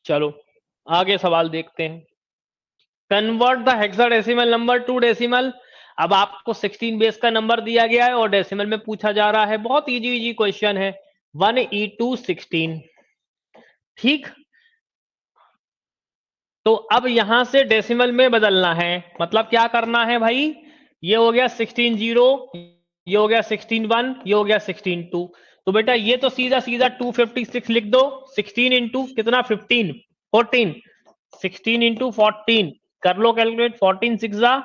चलो आगे सवाल देखते हैं। Convert the hexadecimal number two decimal. अब आपको 16 बेस का नंबर दिया गया है और डेसिमल में पूछा जा रहा है, बहुत इजी क्वेश्चन है, 1E216। ठीक, तो अब यहां से डेसिमल में बदलना है, मतलब क्या करना है भाई, ये हो गया 16 0, ये हो गया 16 1, ये हो गया 16 2। तो बेटा ये तो सीधा सीधा 256 लिख दो, 16 इंटू कितना 15 14, 16 इंटू 14 कर लो कैलकुलेट, 14 6 जा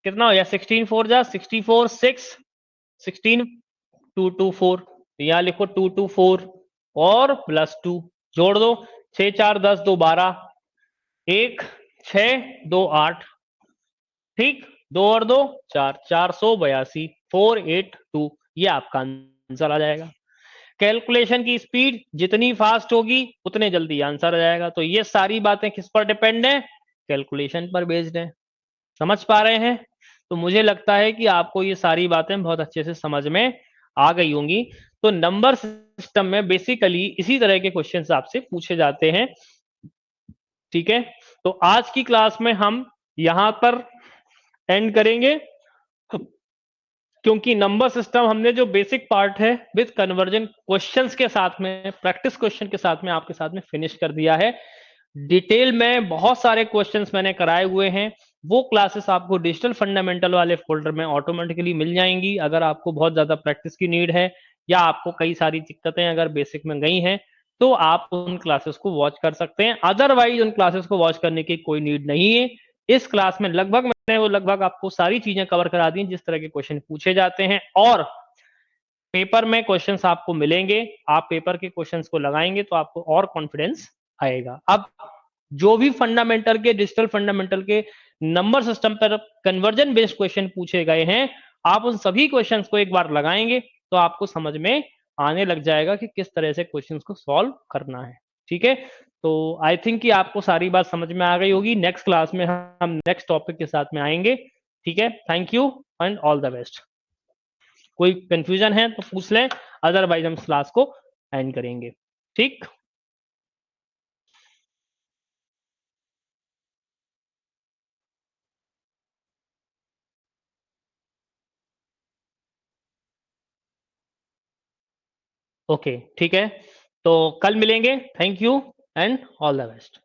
कितना हो गया, 16 4 जा 64 6, 16 224, यहां लिखो 224 और +2 जोड़ दो, 6 4 10 2 12, 1 6 2 8, ठीक, 2 और 2 4, 482 482, ये आपका आंसर आ जाएगा। कैलकुलेशन की स्पीड जितनी फास्ट होगी उतने जल्दी आंसर आ जाएगा। तो ये सारी बातें किस पर डिपेंड है, कैलकुलेशन पर बेस्ड है। समझ पा रहे हैं, तो मुझे लगता है कि आपको ये सारी बातें बहुत अच्छे से समझ में आ गई होंगी। तो नंबर सिस्टम में बेसिकली इसी तरह के क्वेश्चंस आपसे पूछे जाते हैं। ठीक है, तो आज की क्लास में हम यहां पर एंड करेंगे, क्योंकि नंबर सिस्टम हमने जो बेसिक पार्ट है विद कन्वर्जन क्वेश्चंस के साथ में, प्रैक्टिस क्वेश्चन के साथ में आपके साथ में फिनिश कर दिया है। डिटेल में बहुत सारे क्वेश्चंस मैंने कराए हुए हैं, वो क्लासेस आपको डिजिटल फंडामेंटल वाले फोल्डर में ऑटोमेटिकली मिल जाएंगी। अगर आपको बहुत ज्यादा प्रैक्टिस की नीड है या आपको कई सारी दिक्कतें अगर बेसिक में गई हैं तो आप उन क्लासेस को वॉच कर सकते हैं, अदरवाइज उन क्लासेस को वॉच करने की कोई नीड नहीं है। इस क्लास में लगभग वो लगभग आपको सारी चीजें कवर करा दी जिस तरह के क्वेश्चन पूछे जाते हैं, और पेपर में क्वेश्चंस आपको मिलेंगे। आप पेपर के क्वेश्चंस को लगाएंगे तो आपको और कॉन्फिडेंस आएगा। अब जो भी फंडामेंटल के, डिजिटल फंडामेंटल के नंबर सिस्टम पर कन्वर्जन बेस्ड क्वेश्चन पूछे गए हैं, आप उन सभी क्वेश्चंस को एक बार लगाएंगे तो आपको समझ में आने लग जाएगा कि किस तरह से क्वेश्चंस को सॉल्व करना है। ठीक है, तो आई थिंक कि आपको सारी बात समझ में आ गई होगी। नेक्स्ट क्लास में हम नेक्स्ट टॉपिक के साथ में आएंगे। ठीक है, thank you and all the best. कोई कंफ्यूजन है तो पूछ लें, अदरवाइज हम क्लास को एंड करेंगे। ठीक, ओके, ठीक है, तो कल मिलेंगे। Thank you and all the best.